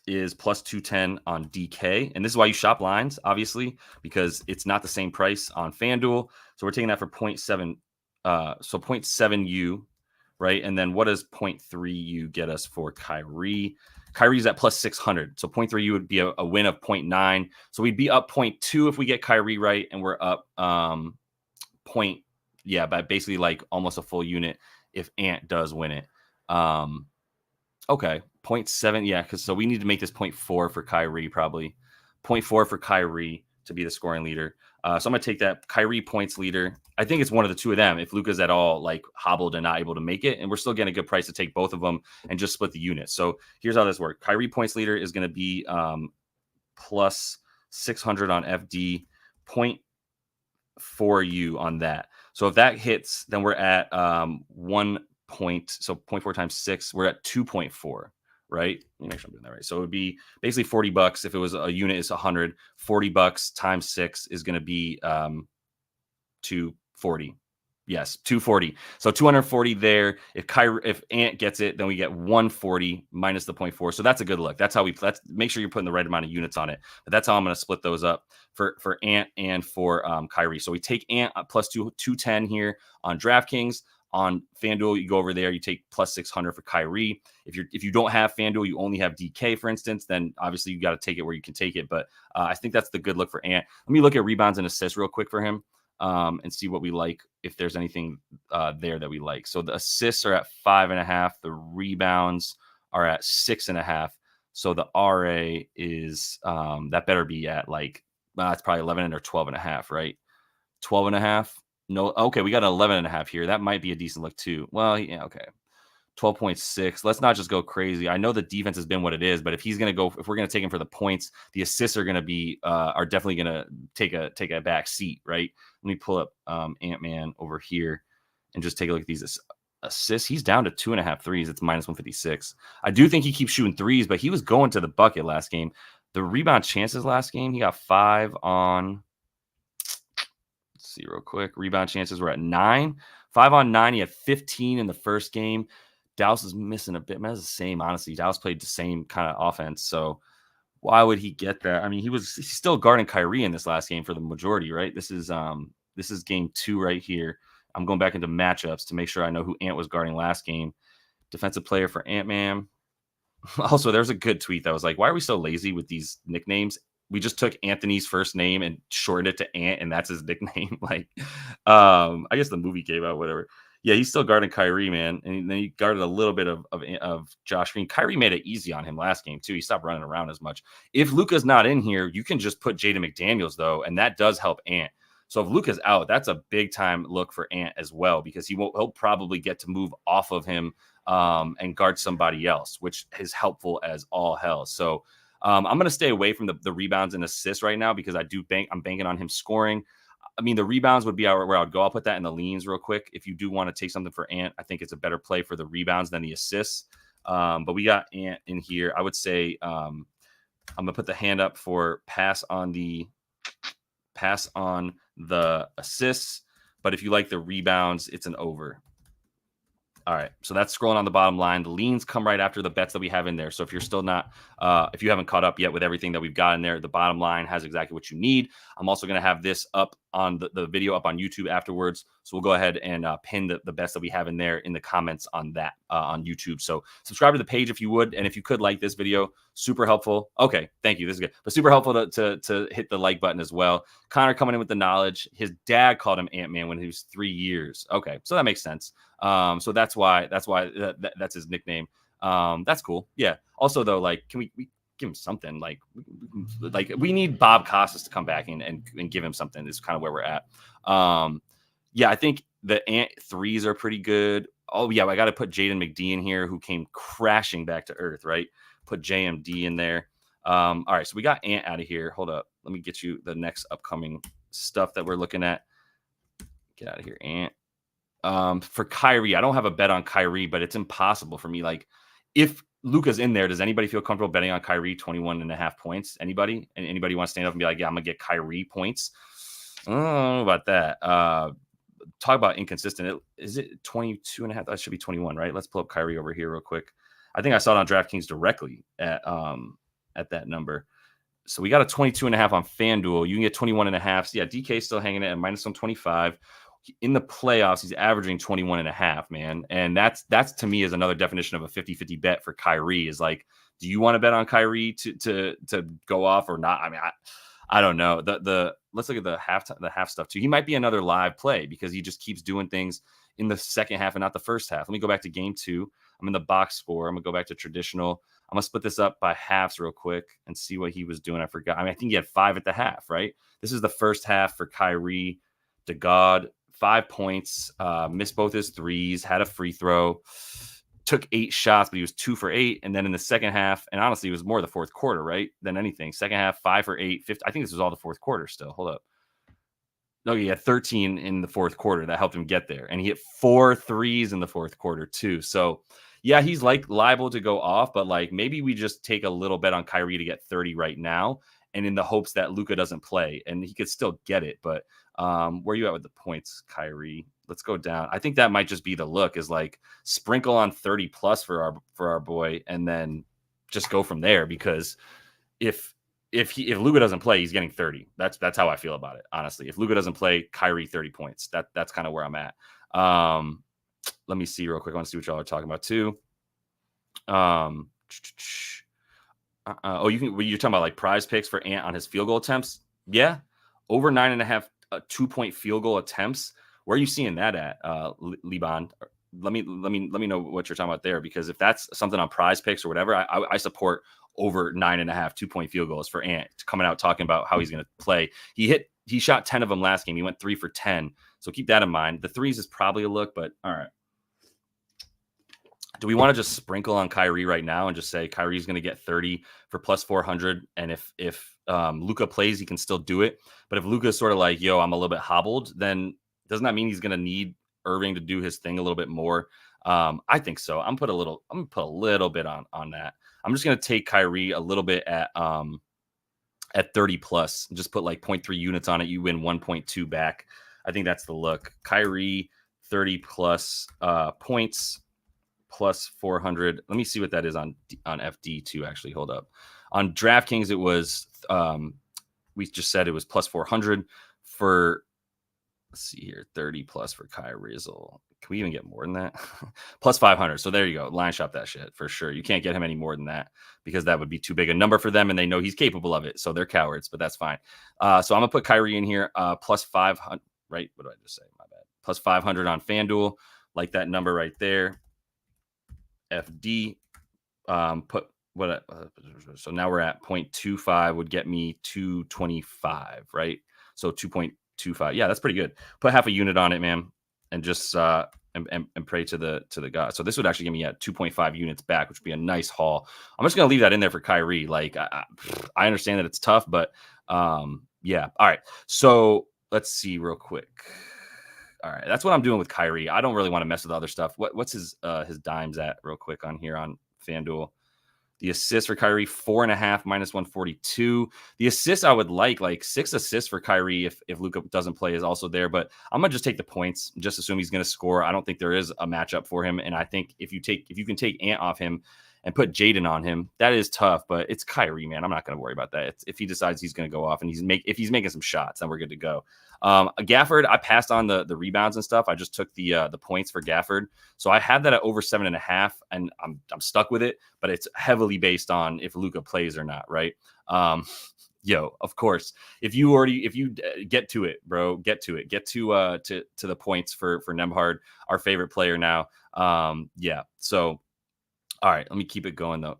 [SPEAKER 1] is plus 210 on DK. And this is why you shop lines, obviously, because it's not the same price on FanDuel. So we're taking that for 0.7. So 0.7U, right? And then what does 0.3U get us for Kyrie? Kyrie's at plus 600. So 0.3U would be a win of 0.9. So we'd be up 0.2 if we get Kyrie right. And we're up by basically like almost a full unit if Ant does win it. Okay, 0.7, yeah, because so we need to make this 0.4 for Kyrie, probably 0.4 for Kyrie to be the scoring leader. So I'm gonna take that Kyrie points leader. I think it's one of the two of them. If Luka's at all like hobbled and not able to make it, and we're still getting a good price to take both of them and just split the units. So here's how this works: Kyrie points leader is gonna be plus 600 on FD, 0.4U on that. So if that hits, then we're at 1 point. So 0.4 times 6, we're at 2.4, right? Let me make sure I'm doing that right. So it would be basically $40. If it was a unit, it's 100. $40 times 6 is going to be 240. Yes, 240. So 240 there. If Ant gets it, then we get 140 minus the 0.4. So that's a good look. That's how let's make sure you're putting the right amount of units on it. But that's how I'm going to split those up for Ant and for Kyrie. So we take Ant plus 210 here on DraftKings. On FanDuel, you go over there, you take plus 600 for Kyrie. If you don't have FanDuel, you only have DK, for instance, then obviously you got to take it where you can take it. But I think that's the good look for Ant. Let me look at rebounds and assists real quick for him. And see what we like, if there's anything there that we like. So the assists are at 5.5. The rebounds are at 6.5. So the RA is that better be at like, it's probably 11 or 12.5, right? 12.5. No, okay, we got 11.5 here. That might be a decent look too. Well, yeah, okay. 12.6. Let's not just go crazy. I know the defense has been what it is, but if we're going to take him for the points, the assists are going to be are definitely going to take a back seat, right? Let me pull up Ant-Man over here and just take a look at these assists. He's down to 2.5 threes. It's minus 156. I do think he keeps shooting threes, but he was going to the bucket last game. The rebound chances last game, he got 5 on. Let's see real quick. Rebound chances were at 9. 5 on 9. He had 15 in the first game. Dallas is missing a bit. Man, it's the same, honestly. Dallas played the same kind of offense. So why would he get that? I mean, he's still guarding Kyrie in this last game for the majority, right? This is game 2 right here. I'm going back into matchups to make sure I know who Ant was guarding last game. Defensive player for Ant-Man. Also, there's a good tweet that was like, why are we so lazy with these nicknames? We just took Anthony's first name and shortened it to Ant, and that's his nickname. Like, I guess the movie came out, whatever. Yeah, he's still guarding Kyrie, man. And then he guarded a little bit of Josh Green. Kyrie made it easy on him last game, too. He stopped running around as much. If Luka's not in here, you can just put Jaden McDaniels, though, and that does help Ant. So if Luka's out, that's a big-time look for Ant as well, because he'll probably get to move off of him and guard somebody else, which is helpful as all hell. So I'm going to stay away from the rebounds and assists right now because I'm banking on him scoring. I mean, the rebounds would be where I would go. I'll put that in the leans real quick. If you do want to take something for Ant, I think it's a better play for the rebounds than the assists. But we got Ant in here. I would say I'm going to put the hand up for pass on the assists. But if you like the rebounds, it's an over. All right, so that's scrolling on the bottom line. The leans come right after the bets that we have in there. So if you're still not, if you haven't caught up yet with everything that we've got in there, the bottom line has exactly what you need. I'm also going to have this up on the video up on YouTube afterwards. So we'll go ahead and pin the bets that we have in there in the comments on that on YouTube. So subscribe to the page if you would. And if you could like this video, super helpful. Okay, thank you. This is good. But super helpful to hit the like button as well. Connor coming in with the knowledge. His dad called him Ant-Man when he was 3 years. Okay, so that makes sense. So that's why that's his nickname. That's cool. Yeah. Also though, like, can we give him something? Like we need Bob Costas to come back and give him something. Is kind of where we're at. Yeah, I think the Ant threes are pretty good. Oh yeah, I got to put Jaden McDaniels in here, who came crashing back to earth. Right. Put JMD in there. All right, so we got Ant out of here. Hold up. Let me get you the next upcoming stuff that we're looking at. Get out of here, Ant. For Kyrie, I don't have a bet on Kyrie, but it's impossible for me. Like, if Luka's in there, does anybody feel comfortable betting on Kyrie 21.5 points? Anybody? And anybody want to stand up and be like, yeah, I'm gonna get Kyrie points? I don't know about that. Talk about inconsistent. Is it 22.5? That should be 21, right? Let's pull up Kyrie over here real quick. I think I saw it on DraftKings directly at that number. So we got a 22.5 on FanDuel. You can get 21.5. So yeah, DK still hanging it at minus 125. In the playoffs, he's averaging 21.5, man. And that's to me is another definition of a 50-50 bet for Kyrie. Is like, do you want to bet on Kyrie to go off or not? I mean, I don't know. Let's look at the half stuff too. He might be another live play because he just keeps doing things in the second half and not the first half. Let me go back to game 2. I'm in the box score. I'm gonna go back to traditional. I'm gonna split this up by halves real quick and see what he was doing. I forgot. I mean, I think he had 5 at the half, right? This is the first half for Kyrie. To God, 5 points, missed both his threes, had a free throw, took 8 shots, but he was 2 for 8. And then in the second half, and honestly, it was more the fourth quarter, right, than anything. Second half, 5 for 8, 50. I think this was all the fourth quarter still. Hold up. No, he had 13 in the fourth quarter. That helped him get there. And he hit 4 threes in the fourth quarter too. So yeah, he's like liable to go off, but like maybe we just take a little bet on Kyrie to get 30 right now, and in the hopes that Luka doesn't play, and he could still get it. But where are you at with the points, Kyrie? let's go down. I think that might just be the look, is like sprinkle on 30 plus for our boy, and then just go from there. Because if Luka doesn't play, he's getting 30. That's how I feel about it, honestly. If Luka doesn't play, Kyrie 30 points. That's kind of where I'm at. Let me see real quick. I want to see what y'all are talking about too. You're talking about like prize picks for Ant on his field goal attempts. Yeah, over 9.5 2-point field goal attempts. Where are you seeing that at, Liban? Let me know what you're talking about there, because if that's something on prize picks or whatever, I support over 9.5 2-point field goals for Ant coming out talking about how he's going to play. He shot 10 of them last game. He went 3 for 10. So keep that in mind. The threes is probably a look, but all right. Do we want to just sprinkle on Kyrie right now and just say Kyrie's going to get 30 for plus 400? And if Luka plays, he can still do it. But if Luka's sort of like, yo, I'm a little bit hobbled, then doesn't that mean he's going to need Irving to do his thing a little bit more? I think so. I'm going to put a little bit on that. I'm just going to take Kyrie a little bit at 30 plus, and just put like 0.3 units on it. You win 1.2 back. I think that's the look. Kyrie 30 plus points. Plus 400. Let me see what that is on FD too. Actually, hold up. On DraftKings, it was we just said it was plus 400 for. Let's see here, 30 plus for Kyrie. Can we even get more than that? Plus 500. So there you go. Line shop that shit for sure. You can't get him any more than that, because that would be too big a number for them, and they know he's capable of it. So they're cowards, but that's fine. So I'm gonna put Kyrie in here. Plus 500. Right? What did I just say? My bad. Plus 500 on FanDuel. Like that number right there. FD, put what? So now we're at 0.25 would get me 225, right? So 2.25. Yeah, that's pretty good. Put half a unit on it, man, and just and pray to the God. So this would actually give me at 2.5 units back, which would be a nice haul. I'm just gonna leave that in there for Kyrie. Like I understand that it's tough, but yeah. All right. So let's see real quick. All right, that's what I'm doing with Kyrie. I don't really want to mess with other stuff. What's his dimes at real quick on here on FanDuel? The assists for Kyrie, 4.5 minus 142. The assists I would like 6 assists for Kyrie if Luka doesn't play is also there. But I'm gonna just take the points. Just assume he's gonna score. I don't think there is a matchup for him. And I think if you can take Ant off him and put Jaden on him, that is tough. But it's Kyrie, man. I'm not gonna worry about that. If he decides he's gonna go off and if he's making some shots, then we're good to go. Gafford, I passed on the rebounds and stuff. I just took the points for Gafford. So I had that at over 7.5, and I'm stuck with it, but it's heavily based on if Luka plays or not, right? Of course, if you get to it, bro, get to the points for Nembhard, our favorite player now. So all right, let me keep it going though.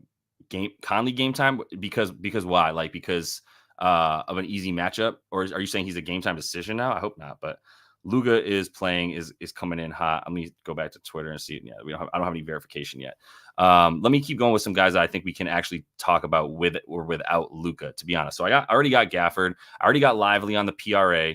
[SPEAKER 1] Conley game time, because why? Like because of an easy matchup, or are you saying he's a game time decision now? I hope not, but Luka is playing, is coming in hot. Let me go back to Twitter and see. Yeah, I don't have any verification yet. Let me keep going with some guys that I think we can actually talk about with or without Luka, to be honest. So I already got Gafford. I already got Lively on the PRA.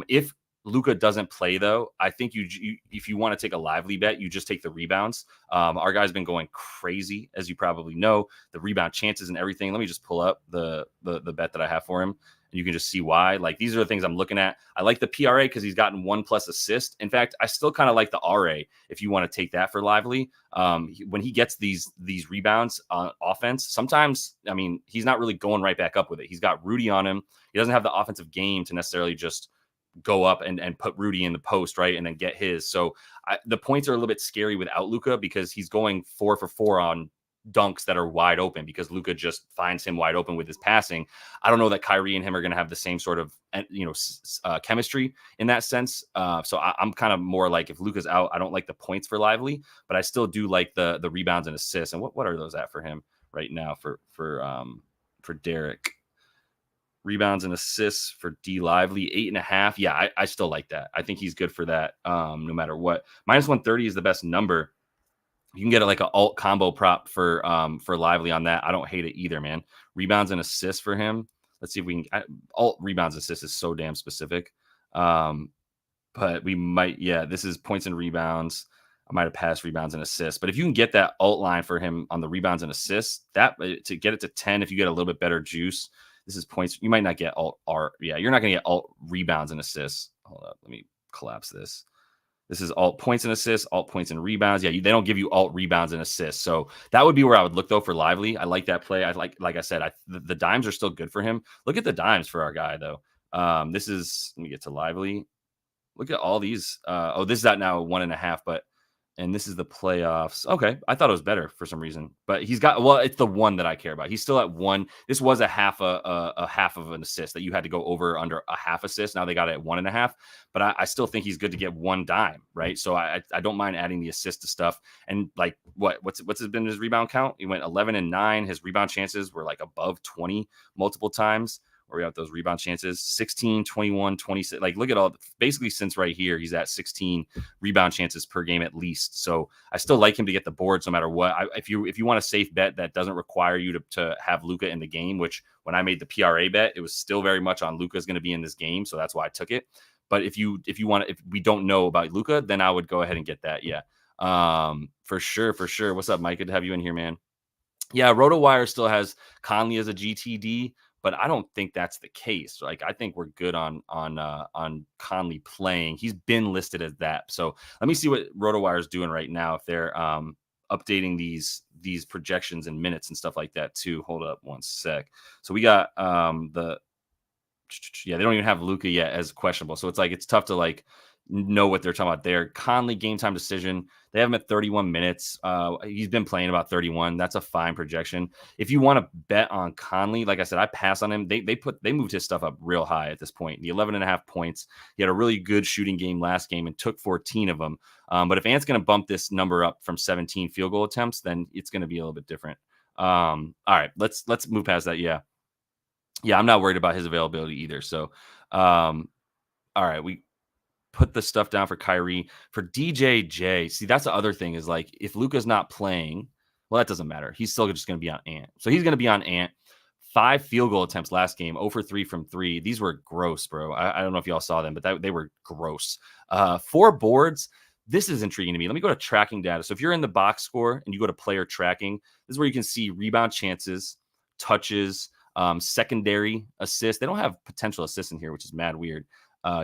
[SPEAKER 1] If Luka doesn't play, though, I think if you want to take a Lively bet, you just take the rebounds. Our guy's been going crazy, as you probably know, the rebound chances and everything. Let me just pull up the bet that I have for him, and you can just see why. Like, these are the things I'm looking at. I like the PRA because he's gotten 1+ assist. In fact, I still kind of like the RA if you want to take that for Lively. When he gets these rebounds on offense, sometimes, I mean, he's not really going right back up with it. He's got Rudy on him. He doesn't have the offensive game to necessarily just go up and put Rudy in the post, right, and then get his. So the points are a little bit scary without Luka because he's going 4 for 4 on dunks that are wide open because Luka just finds him wide open with his passing. I don't know that Kyrie and him are going to have the same sort of chemistry in that sense. So I'm kind of more like, if Luka's out, I don't like the points for Lively, but I still do like the rebounds and assists. And what are those at for him right now for Derrick? Rebounds and assists for D Lively, 8.5. Yeah, I still like that. I think he's good for that no matter what. Minus 130 is the best number. You can get it like an alt combo prop for Lively on that. I don't hate it either, man. Rebounds and assists for him. Let's see if we can. Alt rebounds assists is so damn specific. But we might, this is points and rebounds. I might have passed rebounds and assists. But if you can get that alt line for him on the rebounds and assists, that to get it to 10, if you get a little bit better juice. This is points. You might not get alt R. Yeah, you're not going to get alt rebounds and assists. Hold up. Let me collapse this. This is alt points and assists, alt points and rebounds. Yeah, they don't give you alt rebounds and assists. So that would be where I would look, though, for Lively. I like that play. Like I said, the dimes are still good for him. Look at the dimes for our guy, though. This is, let me get to Lively. Look at all these. This is at now 1.5, and this is the playoffs. Okay, I thought it was better for some reason, but he's got, well, it's the one that I care about. He's still at 1. This was a half of an assist that you had to go over under a half assist. Now they got it at 1.5, but I still think he's good to get 1 dime, right? So I don't mind adding the assist to stuff. And like what's been his rebound count? He went 11 and 9. His rebound chances were like above 20 multiple times. Where we have those rebound chances, 16, 21, 26. Like, look at all, basically since right here, he's at 16 rebound chances per game at least. So I still like him to get the boards no matter what. If you want a safe bet that doesn't require you to have Luka in the game, which when I made the PRA bet, it was still very much on Luka's going to be in this game. So that's why I took it. But if we don't know about Luka, then I would go ahead and get that. Yeah. For sure. What's up, Mike? Good to have you in here, man. Yeah. RotoWire still has Conley as a GTD, but I don't think that's the case. Like, I think we're good on Conley playing. He's been listed as that. So let me see what RotoWire is doing right now. If they're updating these projections in minutes and stuff like that too. Hold up one sec. So we got they don't even have Luka yet as questionable. So it's tough to like know what they're talking about there. Conley game time decision. They have him at 31 minutes. He's been playing about 31. That's a fine projection. If you want to bet on Conley, like I said, I pass on him. They moved his stuff up real high at this point. The 11.5 points. He had a really good shooting game last game and took 14 of them. But if Ant's going to bump this number up from 17 field goal attempts, then it's going to be a little bit different. All right, let's move past that. Yeah, I'm not worried about his availability either. So, all right, we put the stuff down for Kyrie. For DJJ, see, that's the other thing is like, if Luka's not playing, well, that doesn't matter. He's still just going to be on Ant. So he's going to be on Ant. 5 field goal attempts last game, 0 for 3 from 3. These were gross, bro. I don't know if y'all saw them, but they were gross. 4 boards. This is intriguing to me. Let me go to tracking data. So if you're in the box score and you go to player tracking, this is where you can see rebound chances, touches, secondary assists. They don't have potential assists in here, which is mad weird.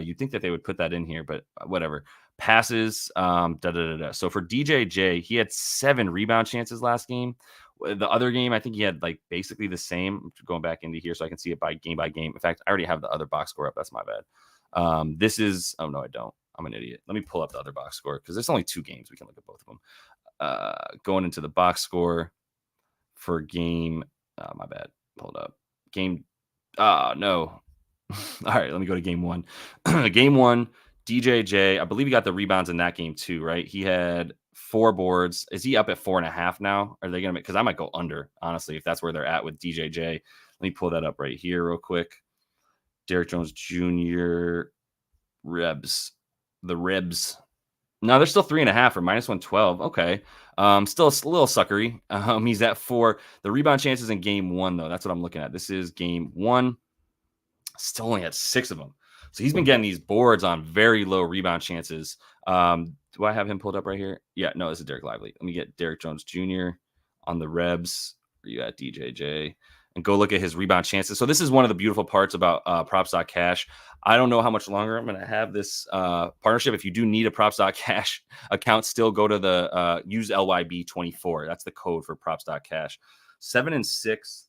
[SPEAKER 1] You'd think that they would put that in here, but whatever. Passes, So for DJJ, he had 7 rebound chances last game. The other game, I think he had like basically the same. I'm going back into here so I can see it by game by game. In fact, I already have the other box score up. That's my bad. This is, oh no, I don't. I'm an idiot. Let me pull up the other box score because there's only 2 games. We can look at both of them. Going into the box score for game, my bad. Hold up. Game, no. All right, let me go to game 1. Game 1, DJJ. I believe he got the rebounds in that game too, right? He had 4 boards. Is he up at 4.5 now? Are they going to make, because I might go under, honestly, if that's where they're at with DJJ. Let me pull that up right here real quick. Derrick Jones Jr. Rebs. The Rebs. No, they're still 3.5 or -112. Okay. Still a little suckery. He's at 4. The rebound chances in game 1, though. That's what I'm looking at. This is game 1. Still only had 6 of them. So he's been getting these boards on very low rebound chances. Do I have him pulled up right here? Yeah, no, this is Derek Lively. Let me get Derrick Jones Jr. on the Rebs. Where you at, DJJ? And go look at his rebound chances. So this is one of the beautiful parts about Props.cash. I don't know how much longer I'm going to have this partnership. If you do need a Props.cash account, still go to the use LYB24. That's the code for Props.cash. 7 and 6.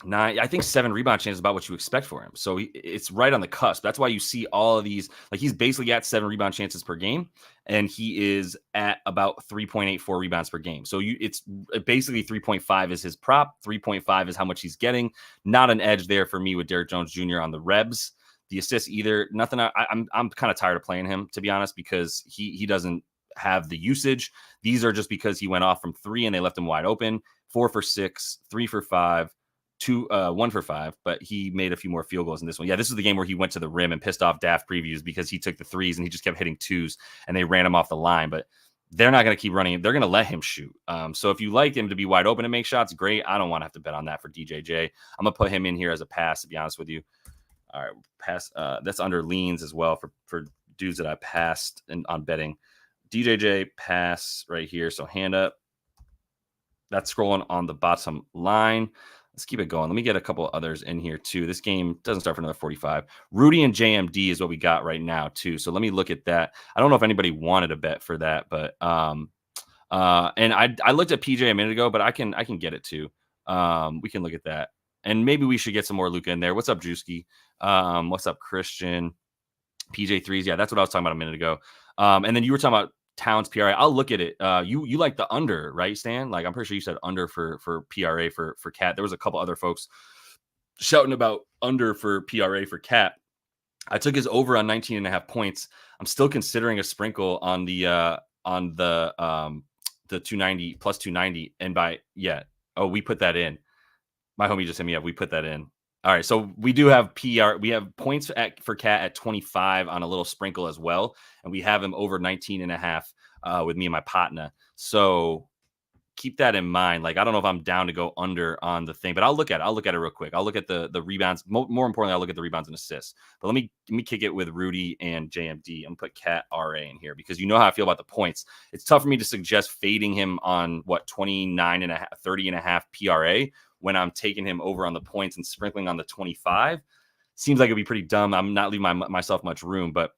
[SPEAKER 1] 9, I think 7 rebound chances is about what you expect for him. So it's right on the cusp. That's why you see all of these. Like, he's basically at 7 rebound chances per game, and he is at about 3.84 rebounds per game. So it's basically 3.5 is his prop. 3.5 is how much he's getting. Not an edge there for me with Derrick Jones Jr. on the Rebs. The assists either. Nothing. I'm kind of tired of playing him, to be honest, because he doesn't have the usage. These are just because he went off from 3 and they left him wide open. 4 for 6, 3 for 5. 1 for 5, but he made a few more field goals in this one. Yeah, this is the game where he went to the rim and pissed off Daft Previews because he took the 3s and he just kept hitting 2s and they ran him off the line. But they're not going to keep running. They're going to let him shoot. So if you like him to be wide open and make shots, great. I don't want to have to bet on that for DJJ. I'm going to put him in here as a pass, to be honest with you. All right, pass. That's under leans as well for dudes that I passed on betting. DJJ pass right here. So hand up. That's scrolling on the bottom line. Let's keep it going. Let me get a couple others in here too. This game doesn't start for another 45. Rudy and JMD is what we got right now too. So let me look at that. I don't know if anybody wanted a bet for that, but and I looked at PJ a minute ago, but I can get it too. We can look at that. And maybe we should get some more Luka in there. What's up, Drewski? What's up, Christian? PJ threes. Yeah, that's what I was talking about a minute ago. And then you were talking about Towns PRA. I'll look at it. You like the under, right, Stan? Like I'm pretty sure you said under for PRA for Cat. There was a couple other folks shouting about under for PRA for Cat. I took his over on 19.5 points. I'm still considering a sprinkle on the 290 plus 290. And we put that in. My homie just hit me up. We put that in. All right, so we do have PR. We have points for Cat at 25 on a little sprinkle as well, and we have him over 19.5 with me and my partner. So keep that in mind. Like, I don't know if I'm down to go under on the thing, but I'll look at it real quick. I'll look at the rebounds. More importantly, I'll look at the rebounds and assists. But let me kick it with Rudy and JMD. I'm gonna put Cat RA in here because you know how I feel about the points. It's tough for me to suggest fading him on 29.5, 30.5 PRA. When I'm taking him over on the points and sprinkling on the 25, seems like it'd be pretty dumb. I'm not leaving myself much room, but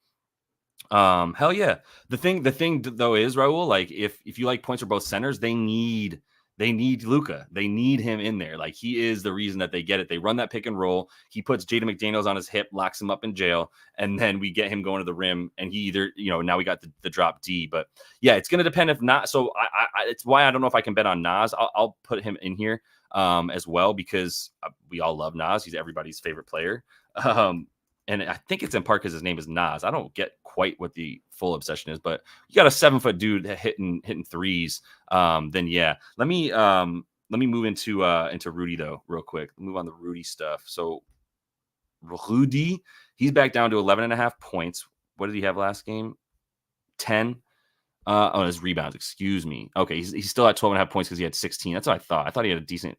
[SPEAKER 1] hell yeah. The thing though is, Raul, like if you like points for both centers, they need Luka. They need him in there. Like he is the reason that they get it. They run that pick and roll. He puts Jaden McDaniels on his hip, locks him up in jail, and then we get him going to the rim. And he either, now we got the drop D. But yeah, it's gonna depend if not. So it's why I don't know if I can bet on Nas. I'll put him in here as well because we all love Nas. He's everybody's favorite player. And I think it's in part because his name is Nas. I don't get quite what the full obsession is, but you got a 7-foot dude hitting threes. Then yeah, let me move into Rudy though, real quick. Move on the Rudy stuff. So Rudy, he's back down to 11.5 points. What did he have last game? 10. His rebounds, excuse me. Okay, he's still at 12.5 points because he had 16. That's what I thought. I thought he had a decent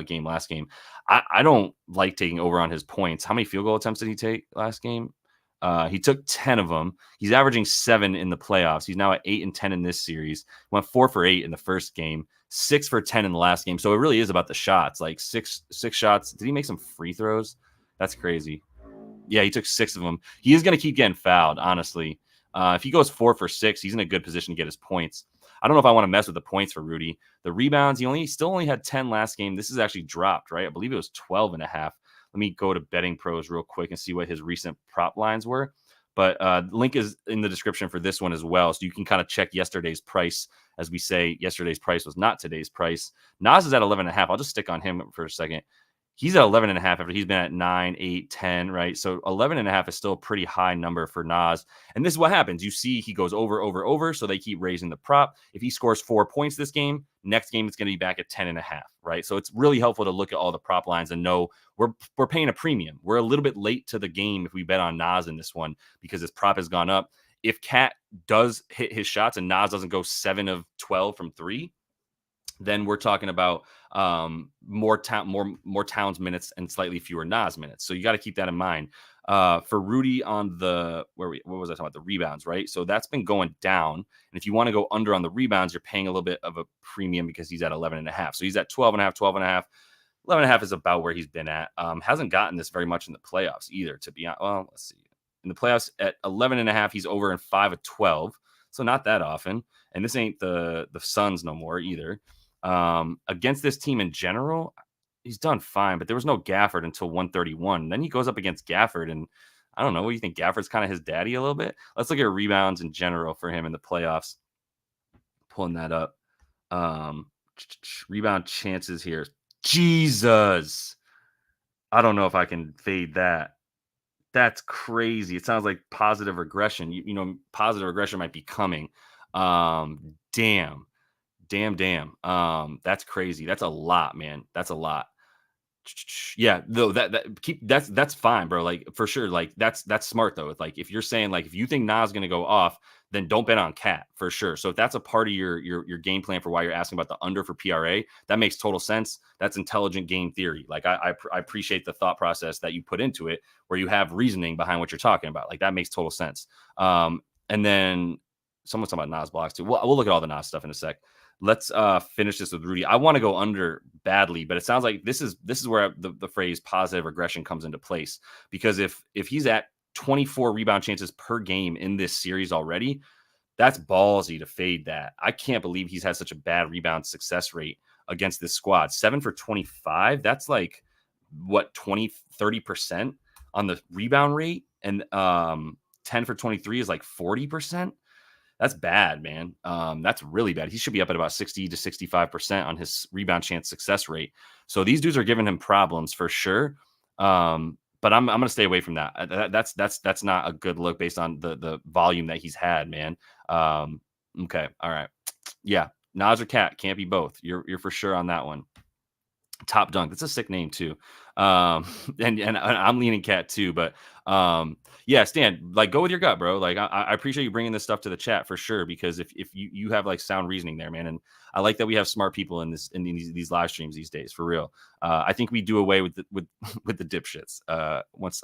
[SPEAKER 1] game last game. I don't like taking over on his points. How many field goal attempts did he take last game? He took 10 of them. He's averaging 7 in the playoffs. He's now at 8 and 10 in this series. He went 4 for 8 in the first game, 6 for 10 in the last game. So it really is about the shots. Like six shots. Did he make some free throws? That's crazy. Yeah, he took 6 of them. He is going to keep getting fouled, honestly. If he goes 4 for 6, he's in a good position to get his points. I don't know if I want to mess with the points for Rudy. The rebounds, he still only had 10 last game. This is actually dropped, right? I believe it was 12.5. Let me go to Betting Pros real quick and see what his recent prop lines were. But link is in the description for this one as well. So you can kind of check yesterday's price. As we say, yesterday's price was not today's price. Nas is at 11.5. I'll just stick on him for a second. He's at 11.5 after he's been at 9, 8, 10, right? So 11.5 is still a pretty high number for Nas. And this is what happens. You see he goes over. So they keep raising the prop. If he scores 4 points this game, next game it's going to be back at 10.5, right? So it's really helpful to look at all the prop lines and know we're paying a premium. We're a little bit late to the game if we bet on Nas in this one because his prop has gone up. If Cat does hit his shots and Nas doesn't go 7 of 12 from 3, then we're talking about more Towns minutes and slightly fewer Nas minutes. So you got to keep that in mind. For Rudy on what was I talking about? The rebounds, right? So that's been going down. And if you want to go under on the rebounds, you're paying a little bit of a premium because he's at 11.5. So he's at 12.5, 12.5. 11.5 is about where he's been at. Hasn't gotten this very much in the playoffs either, to be honest. Well, let's see. In the playoffs at 11.5, he's over in 5 of 12. So not that often. And this ain't the Suns no more either. Against this team in general, he's done fine, but there was no Gafford until 131. Then he goes up against Gafford, and I don't know. What do you think? Gafford's kind of his daddy a little bit. Let's look at rebounds in general for him in the playoffs. Pulling that up. Rebound chances here. Jesus. I don't know if I can fade that. That's crazy. It sounds like positive regression. Positive regression might be coming. Damn. That's crazy. That's a lot, man. That's a lot. Yeah, though that's fine, bro. Like for sure. Like that's smart though. It's like if you're saying like if you think Nas is gonna go off, then don't bet on Cat for sure. So if that's a part of your game plan for why you're asking about the under for PRA, that makes total sense. That's intelligent game theory. Like I appreciate the thought process that you put into it, where you have reasoning behind what you're talking about. Like that makes total sense. And then someone's talking about Nas blocks too. We'll look at all the Nas stuff in a sec. Let's finish this with Rudy. I want to go under badly, but it sounds like this is where the phrase positive regression comes into place, because if he's at 24 rebound chances per game in this series already, that's ballsy to fade that. I can't believe he's had such a bad rebound success rate against this squad. 7 for 25. That's like what, 30% on the rebound rate, and 10 for 23 is like 40%. That's bad, man. That's really bad. He should be up at about 60 to 65% on his rebound chance success rate. So these dudes are giving him problems for sure. But I'm going to stay away from that. That's not a good look based on the volume that he's had, man. Okay. All right. Yeah. Nas or Cat, can't be both. You're for sure on that one. Top Dunk. That's a sick name too. And I'm leaning Cat too, but yeah, Stan, like, go with your gut, bro. Like, I appreciate you bringing this stuff to the chat for sure, because if you have like sound reasoning there, man, and I like that we have smart people in these live streams these days, for real. I think we do away with the dipshits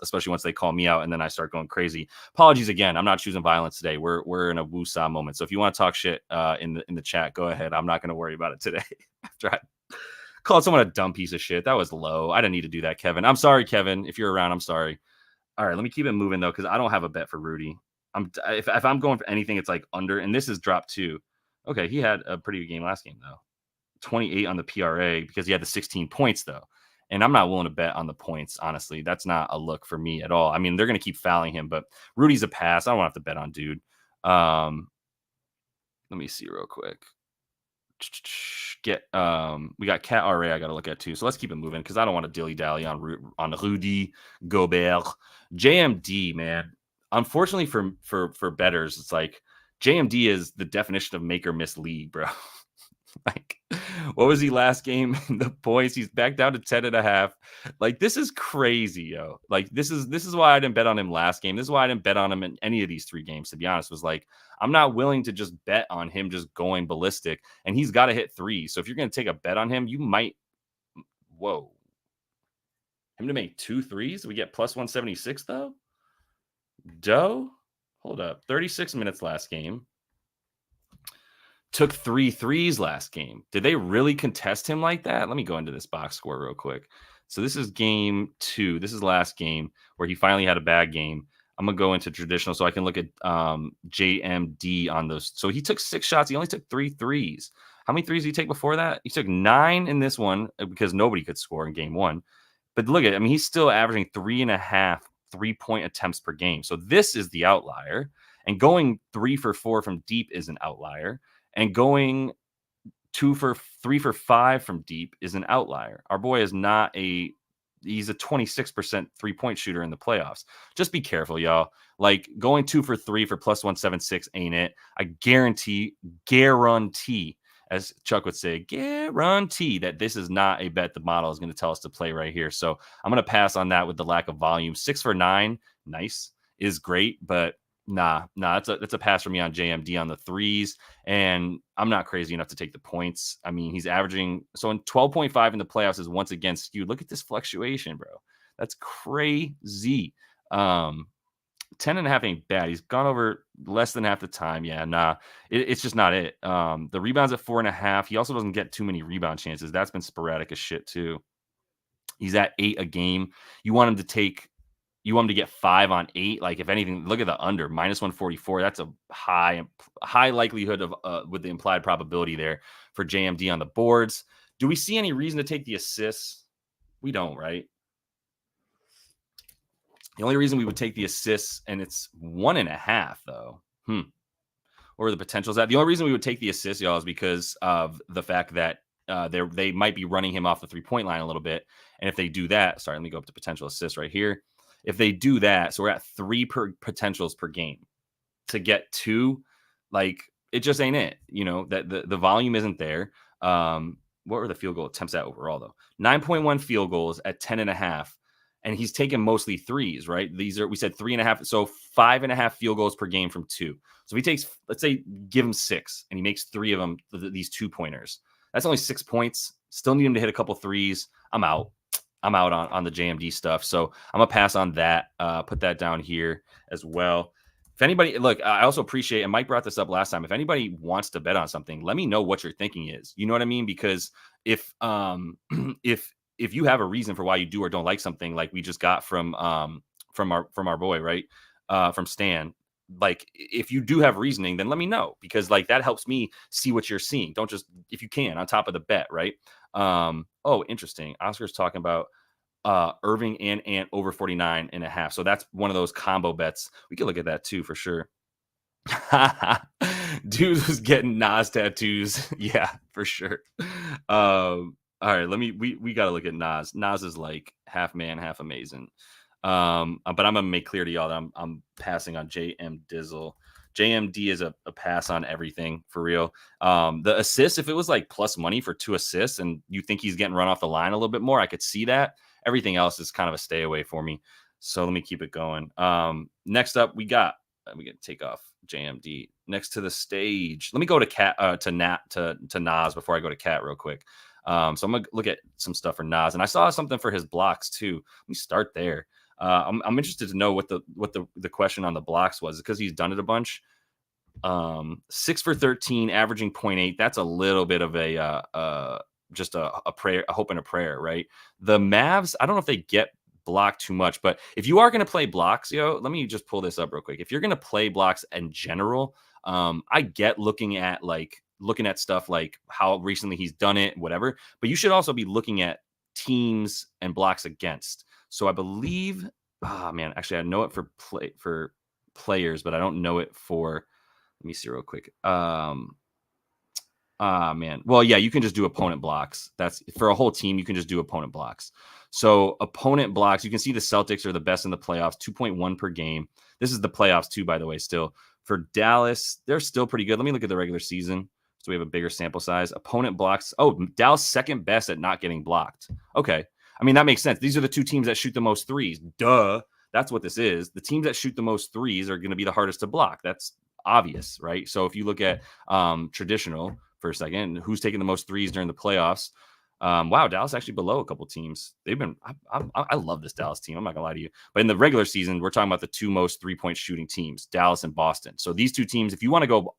[SPEAKER 1] especially once they call me out and then I start going crazy. Apologies again. I'm not choosing violence today. We're in a woosah moment. So if you want to talk shit in the chat, go ahead. I'm not going to worry about it today. After I called someone a dumb piece of shit, that was low. I didn't need to do that, Kevin. I'm sorry, Kevin. If you're around, I'm sorry. All right, let me keep it moving though, because I don't have a bet for Rudy. If I'm going for anything, it's like under, and this is drop 2. Okay, he had a pretty good game last game though. 28 on the PRA because he had the 16 points though. And I'm not willing to bet on the points, honestly. That's not a look for me at all. I mean, they're going to keep fouling him, but Rudy's a pass. I don't have to bet on dude. Let me see real quick. We got Cat RA I got to look at too. So let's keep it moving because I don't want to dilly-dally on Rudy, Gobert. JMD, man. Unfortunately for bettors, it's like JMD is the definition of make or miss league, bro. Like, what was he last game? The points, he's back down to 10.5. Like, this is crazy, yo. Like, this is why I didn't bet on him last game. This is why I didn't bet on him in any of these 3 games, to be honest. Was like, I'm not willing to just bet on him just going ballistic, and he's got to hit 3. So if you're going to take a bet on him, you might, whoa, him to make 2 threes. We get plus 176 though. Hold up, 36 minutes last game. Took 3 threes last game. Did they really contest him like that? Let me go into this box score real quick. So this is game 2. This is last game where he finally had a bad game. I'm going to go into traditional so I can look at JMD on those. So he took 6 shots. He only took 3 threes. How many threes did he take before that? He took 9 in this one because nobody could score in game 1. But look at it. I mean, he's still averaging 3.5 3-point attempts per game. So this is the outlier. And going 3 for 4 from deep is an outlier. And going 3 for 5 from deep is an outlier. Our boy is not he's a 26% 3-point shooter in the playoffs. Just be careful, y'all. Like, going 2 for 3 for plus 176 ain't it. I guarantee, as Chuck would say, guarantee that this is not a bet the model is going to tell us to play right here. So I'm going to pass on that with the lack of volume. 6 for 9, nice, is great, but Nah, it's a pass for me on JMD on the threes, and I'm not crazy enough to take the points. I mean, he's averaging, so in 12.5 in the playoffs is once again skewed. Look at this fluctuation, bro. That's crazy. 10.5 ain't bad. He's gone over less than half the time. Yeah, nah, it's just not it. The rebounds at 4.5. He also doesn't get too many rebound chances. That's been sporadic as shit too. He's at 8 a game. You want him to get 5 on 8. Like, if anything, look at the under, minus 144. That's a high likelihood of with the implied probability there for JMD on the boards. Do we see any reason to take the assists? We don't, right? The only reason we would take the assists, and it's 1.5 though. What are the potentials at? The only reason we would take the assists, y'all, is because of the fact that they might be running him off the 3-point line a little bit. And if they do that, sorry, let me go up to potential assists right here. If they do that, so we're at 3 potentials per game. To get 2, like, it just ain't it. You know, that the volume isn't there. What were the field goal attempts at overall, though? 9.1 field goals at 10.5. And he's taken mostly threes, right? We said 3.5. So 5.5 field goals per game from 2. So if he takes, let's say, give him 6, and he makes 3 of them, these 2-pointers. That's only 6 points. Still need him to hit a couple threes. I'm out on the JMD stuff. So I'm going to pass on that. Put that down here as well. If anybody, look, I also appreciate, and Mike brought this up last time. If anybody wants to bet on something, let me know what your thinking is. You know what I mean? Because if if you have a reason for why you do or don't like something, like we just got from our boy, right? From Stan. Like, if you do have reasoning, then let me know, because like that helps me see what you're seeing. Don't just, if you can, on top of the bet, right? Oh, interesting. Oscar's talking about Irving and Ant over 49.5. So that's one of those combo bets. We could look at that too for sure. Dude was getting Nas tattoos. Yeah, for sure. All right, we gotta look at Nas. Nas is like half man, half amazing. But I'm gonna make clear to y'all that I'm passing on JM Dizzle. JMD is a pass on everything for real. The assists, if it was like plus money for 2 assists and you think he's getting run off the line a little bit more, I could see that. Everything else is kind of a stay away for me. So let me keep it going. Next up, we got to take off JMD next to the stage. Let me go to Nas before I go to Cat real quick. So I'm gonna look at some stuff for Nas, and I saw something for his blocks too. Let me start there. I'm interested to know what the question on the blocks was, because he's done it a bunch. 6 for 13, averaging 0.8. That's a little bit of just a prayer, a hope and a prayer, right? The Mavs, I don't know if they get blocked too much, but if you are going to play blocks, let me just pull this up real quick. If you're going to play blocks in general, I get looking at stuff like how recently he's done it, whatever, but you should also be looking at teams and blocks against. So I believe, actually I know it for players, but I don't know it for, let me see real quick. Well, yeah, you can just do opponent blocks. That's for a whole team. You can just do opponent blocks. So opponent blocks, you can see the Celtics are the best in the playoffs, 2.1 per game. This is the playoffs too, by the way, still. For Dallas, they're still pretty good. Let me look at the regular season, so we have a bigger sample size. Opponent blocks. Oh, Dallas second best at not getting blocked. Okay. I mean, that makes sense. These are the 2 teams that shoot the most threes. Duh. That's what this is. The teams that shoot the most threes are going to be the hardest to block. That's obvious, right? So if you look at traditional for a second, who's taking the most threes during the playoffs? Wow, Dallas actually below a couple teams. They've been, I love this Dallas team. I'm not gonna lie to you. But in the regular season, we're talking about the 2 most 3-point shooting teams, Dallas and Boston. So these 2 teams, if you want to go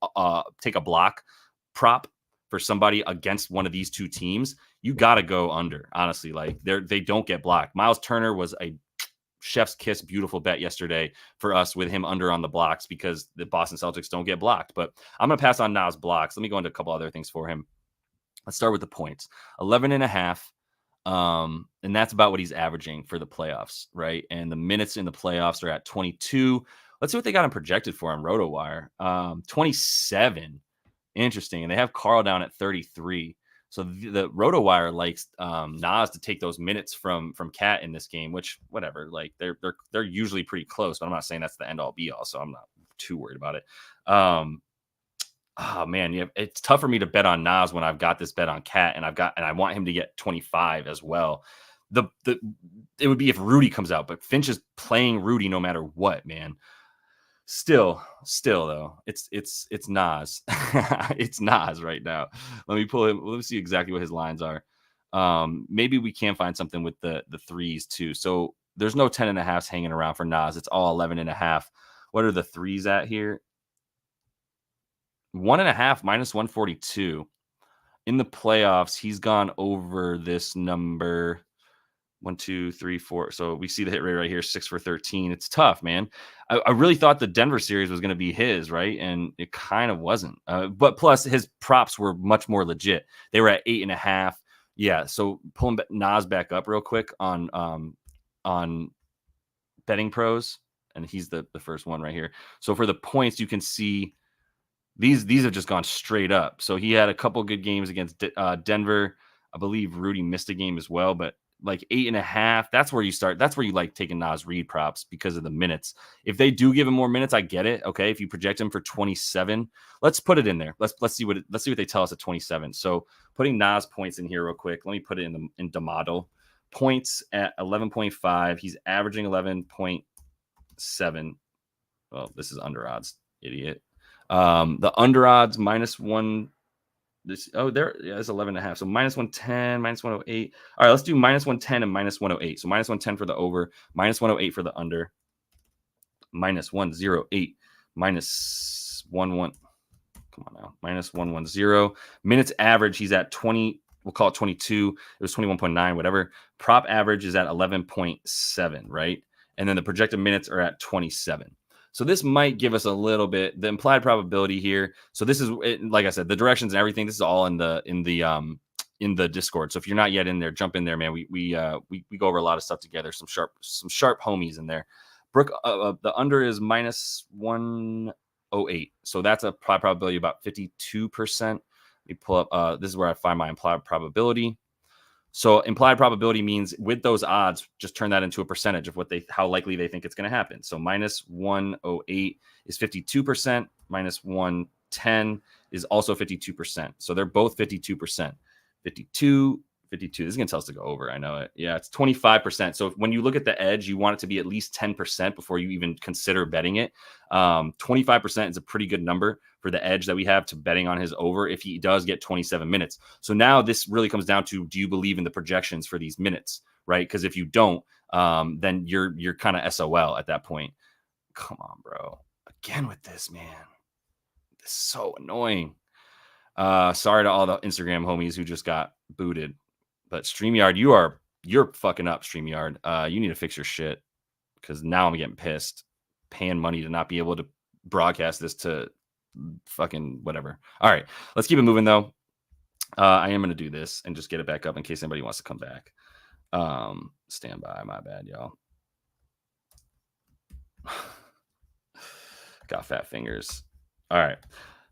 [SPEAKER 1] take a block prop for somebody against one of these 2 teams, you got to go under. Honestly, like they don't get blocked. Miles Turner was a chef's kiss, beautiful bet yesterday for us with him under on the blocks, because the Boston Celtics don't get blocked. But I'm going to pass on Nas blocks. Let me go into a couple other things for him. Let's start with the points. 11.5. And that's about what he's averaging for the playoffs, right? And the minutes in the playoffs are at 22. Let's see what they got him projected for on RotoWire. 27. Interesting. And they have Carl down at 33. So the RotoWire likes Nas to take those minutes from Cat in this game, which whatever, like they're usually pretty close, but I'm not saying that's the end all be all, so I'm not too worried about it. Oh man, yeah, it's tough for me to bet on Nas when I've got this bet on Cat, and I want him to get 25 as well. It would be if Rudy comes out, but Finch is playing Rudy no matter what, man. Still though, it's Nas. It's Nas right now. Let me pull him. Let me see exactly what his lines are. Maybe we can find something with the threes too. So there's no 10.5s hanging around for Nas. It's all 11.5. What are the threes at here? 1.5 minus 142. In the playoffs, he's gone over this number. 1, 2, 3, 4. So we see the hit rate right here, 6 for 13. It's tough, man. I really thought the Denver series was going to be his, right? And it kind of wasn't. But plus, his props were much more legit. They were at 8.5. Yeah. So pulling Nas back up real quick on Betting Pros, and he's the first one right here. So for the points, you can see these have just gone straight up. So he had a couple good games against Denver. I believe Rudy missed a game as well, but like 8.5, that's where you start. That's where you like taking Nas Reed props because of the minutes. If they do give him more minutes, I get it. Okay, if you project him for 27, let's put it in there. Let's see what they tell us at 27. So putting Nas points in here real quick. Let me put it in the model. Points at 11.5. He's averaging 11.7. Well, this is under odds, idiot. The under odds -1. It's 11.5. So -110, -108. All right, let's do -110 and -108. So -110 for the over, -108 for the under, -108 minus 1-1. Come on now. Minus 110. Minutes average, he's at 20. We'll call it 22. It was 21.9, whatever. Prop average is at 11.7, right? And then the projected minutes are at 27. So this might give us a little bit the implied probability here. So this is, like I said, the directions and everything. This is all in the Discord. So if you're not yet in there, jump in there, man. We go over a lot of stuff together. Some sharp homies in there. Brooke, the under is minus 108. So that's a probability about 52%. Let me pull up. This is where I find my implied probability. So implied probability means with those odds, just turn that into a percentage of how likely they think it's going to happen. So minus 108 is 52%. Minus 110 is also 52%. So they're both 52%. 52. This is going to tell us to go over. I know it. Yeah, it's 25%. So when you look at the edge, you want it to be at least 10% before you even consider betting it. 25% is a pretty good number for the edge that we have to betting on his over if he does get 27 minutes. So now this really comes down to, do you believe in the projections for these minutes, right? Because if you don't, then you're kind of SOL at that point. Come on, bro. Again with this, man. This is so annoying. Sorry to all the Instagram homies who just got booted. But StreamYard, you're fucking up, StreamYard. You need to fix your shit, because now I'm getting pissed, paying money to not be able to broadcast this to fucking whatever. All right, let's keep it moving though. I am going to do this and just get it back up in case anybody wants to come back. Stand by. My bad, y'all. Got fat fingers. All right.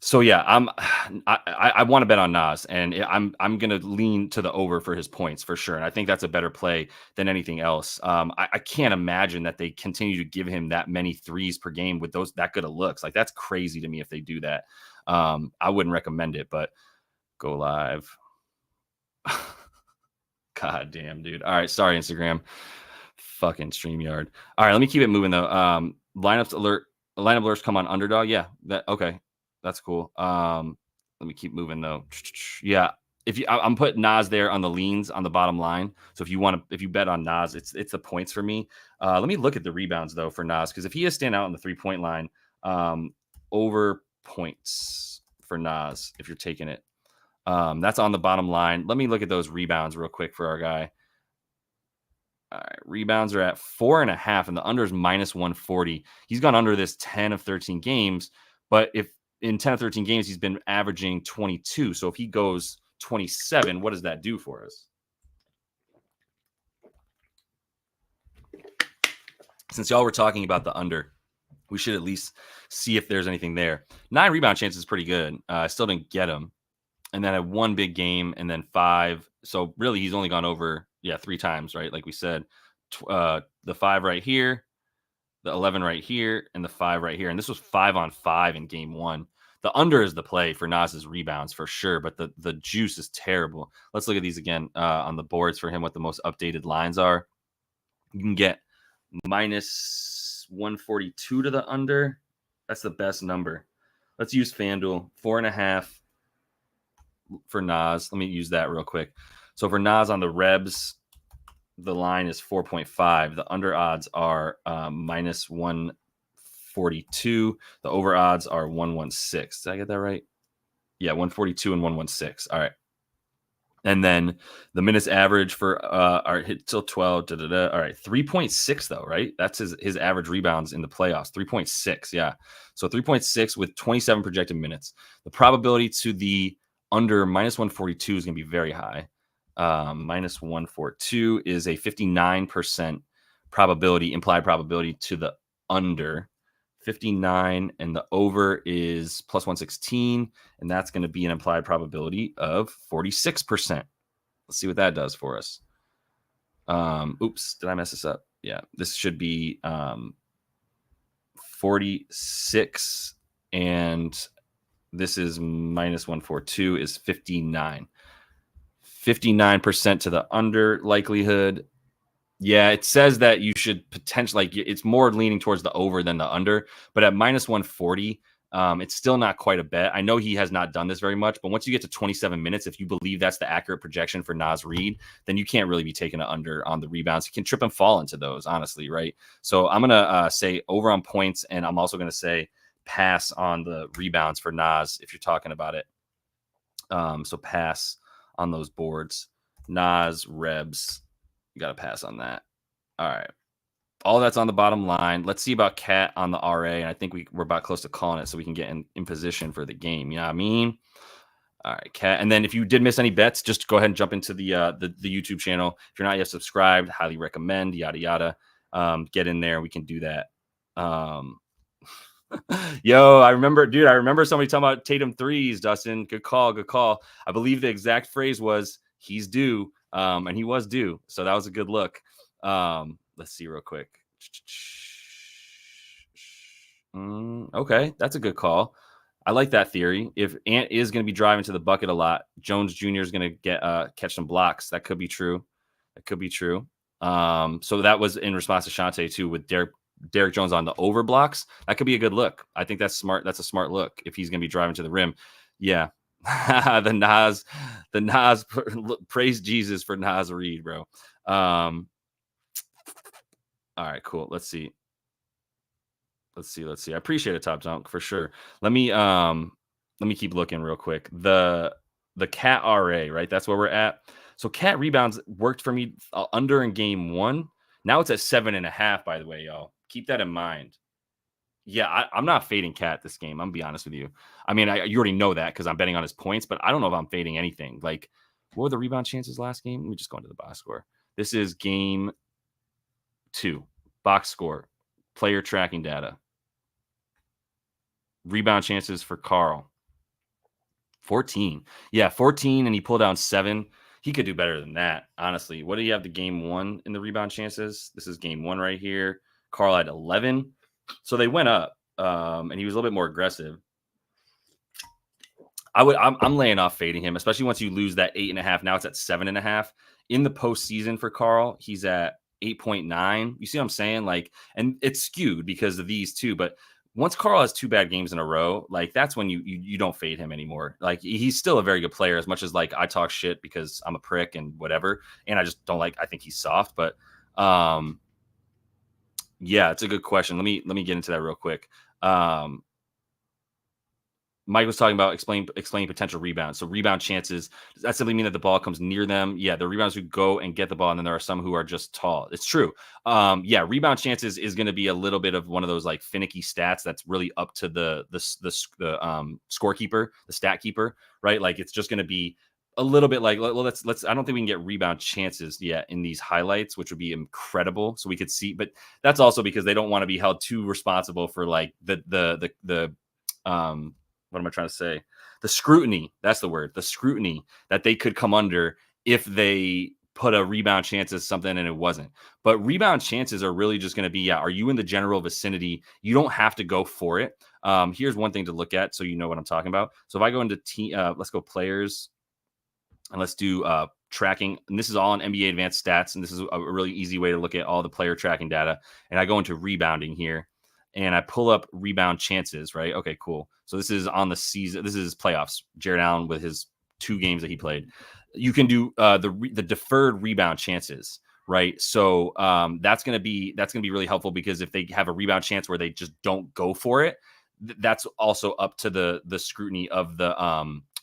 [SPEAKER 1] So yeah, I want to bet on Nas, and I'm gonna lean to the over for his points for sure, and I think that's a better play than anything else. I can't imagine that they continue to give him that many threes per game with that good of looks. Like, that's crazy to me if they do that. I wouldn't recommend it, but go live. God damn, dude. All right, sorry Instagram, fucking StreamYard. All right, let me keep it moving though. Lineup alerts come on underdog. Yeah, okay. That's cool. Let me keep moving though. Yeah, I'm putting Nas there on the leans on the bottom line. So if you bet on Nas, it's the points for me. Let me look at the rebounds though for Nas, because if he is stand out on the 3-point line, over points for Nas if you're taking it. That's on the bottom line. Let me look at those rebounds real quick for our guy. All right, rebounds are at 4.5, and the under is minus 140. He's gone under this 10 of 13 games, but if in 10 of 13 games, he's been averaging 22. So if he goes 27, what does that do for us? Since y'all were talking about the under, we should at least see if there's anything there. 9 rebound chances is pretty good. I still didn't get him. And then I had 1 big game and then 5. So really, he's only gone over, 3 times, right? Like we said, the 5 right here, the 11 right here, and the 5 right here. And this was 5-on-5 in game 1. The under is the play for Nas's rebounds for sure, but the juice is terrible. Let's look at these again on the boards for him, what the most updated lines are. You can get minus 142 to the under. That's the best number. Let's use FanDuel, 4.5 for Nas. Let me use that real quick. So for Nas on the Rebs, the line is 4.5. The under odds are minus 142. The over odds are 116. Did I get that right? Yeah, 142 and 116. All right. And then the minutes average for our hit till 12. All right, 3.6 though, right? That's his average rebounds in the playoffs. 3.6, yeah. So 3.6 with 27 projected minutes. The probability to the under minus 142 is going to be very high. Minus 142 is a 59% probability, implied probability to the under. 59, and the over is plus 116, and that's going to be an implied probability of 46%. Let's see what that does for us. Oops, did I mess this up? Yeah, this should be 46, and this is minus 142 is 59. 59% to the under likelihood. Yeah, it says that you should potentially, like, it's more leaning towards the over than the under, but at minus 140, it's still not quite a bet. I know he has not done this very much, but once you get to 27 minutes, if you believe that's the accurate projection for Nas Reed, then you can't really be taking an under on the rebounds. You can trip and fall into those, honestly, right? So I'm going to say over on points, and I'm also going to say pass on the rebounds for Nas if you're talking about it. So pass on those boards. Nas, Rebs, you got to pass on that. All right. All that's on the bottom line. Let's see about Cat on the RA. And I think we're about close to calling it so we can get in position for the game. You know what I mean? All right, Cat. And then if you did miss any bets, just go ahead and jump into the YouTube channel. If you're not yet subscribed, highly recommend, yada, yada. Get in there. We can do that. Yo, I remember somebody talking about Tatum threes, Dustin. Good call. I believe the exact phrase was he's due. And he was due. So that was a good look. Let's see real quick. Okay, that's a good call. I like that theory. If Ant is going to be driving to the bucket a lot, Jones Jr. is going to get catch some blocks. That could be true. So that was in response to Shante too, with Derrick Jones on the over blocks. That could be a good look. I think that's smart. That's a smart look if he's going to be driving to the rim. Yeah. the Nas praise Jesus for Nas Reed, bro. All right, cool. Let's see. I appreciate it, Top Dunk, for sure. Let me keep looking real quick. The Cat RA, right? That's where we're at. So Cat rebounds worked for me under in game 1. Now it's at 7.5, by the way, y'all. Keep that in mind. Yeah, I'm not fading Cat this game. I'm going to be honest with you. I mean, you already know that because I'm betting on his points, but I don't know if I'm fading anything. Like, what were the rebound chances last game? Let me just go into the box score. This is game 2. Box score. Player tracking data. Rebound chances for Carl. 14. Yeah, 14, and he pulled down 7. He could do better than that, honestly. What do you have the game 1 in the rebound chances? This is game 1 right here. Carl had 11. So they went up, and he was a little bit more aggressive. I'm laying off fading him, especially once you lose that 8.5. Now it's at 7.5. In the postseason for Carl, he's at 8.9. You see what I'm saying? Like, and it's skewed because of these two, but once Carl has 2 bad games in a row, like that's when you don't fade him anymore. Like he's still a very good player, as much as like I talk shit because I'm a prick and whatever, and I just don't I think he's soft. But yeah, it's a good question. Let me get into that real quick. Mike was talking about explaining potential rebounds. So rebound chances, does that simply mean that the ball comes near them? Yeah, the rebounders who go and get the ball, and then there are some who are just tall. It's true. Yeah, rebound chances is going to be a little bit of one of those like finicky stats that's really up to the scorekeeper, the stat keeper, right? Like it's just going to be a little bit like, well, let's. I don't think we can get rebound chances yet in these highlights, which would be incredible. So we could see, but that's also because they don't want to be held too responsible for like the what am I trying to say? The scrutiny. That's the word. The scrutiny that they could come under if they put a rebound chance as something and it wasn't. But rebound chances are really just going to be, are you in the general vicinity? You don't have to go for it. Here's one thing to look at so you know what I'm talking about. So if I go into let's go players and let's do tracking. And this is all on NBA Advanced Stats. And this is a really easy way to look at all the player tracking data. And I go into rebounding here. And I pull up rebound chances, right? Okay, cool. So this is on the season. This is playoffs. Jared Allen with his 2 games that he played. You can do the deferred rebound chances, right? So that's gonna be really helpful because if they have a rebound chance where they just don't go for it, that's also up to the scrutiny of the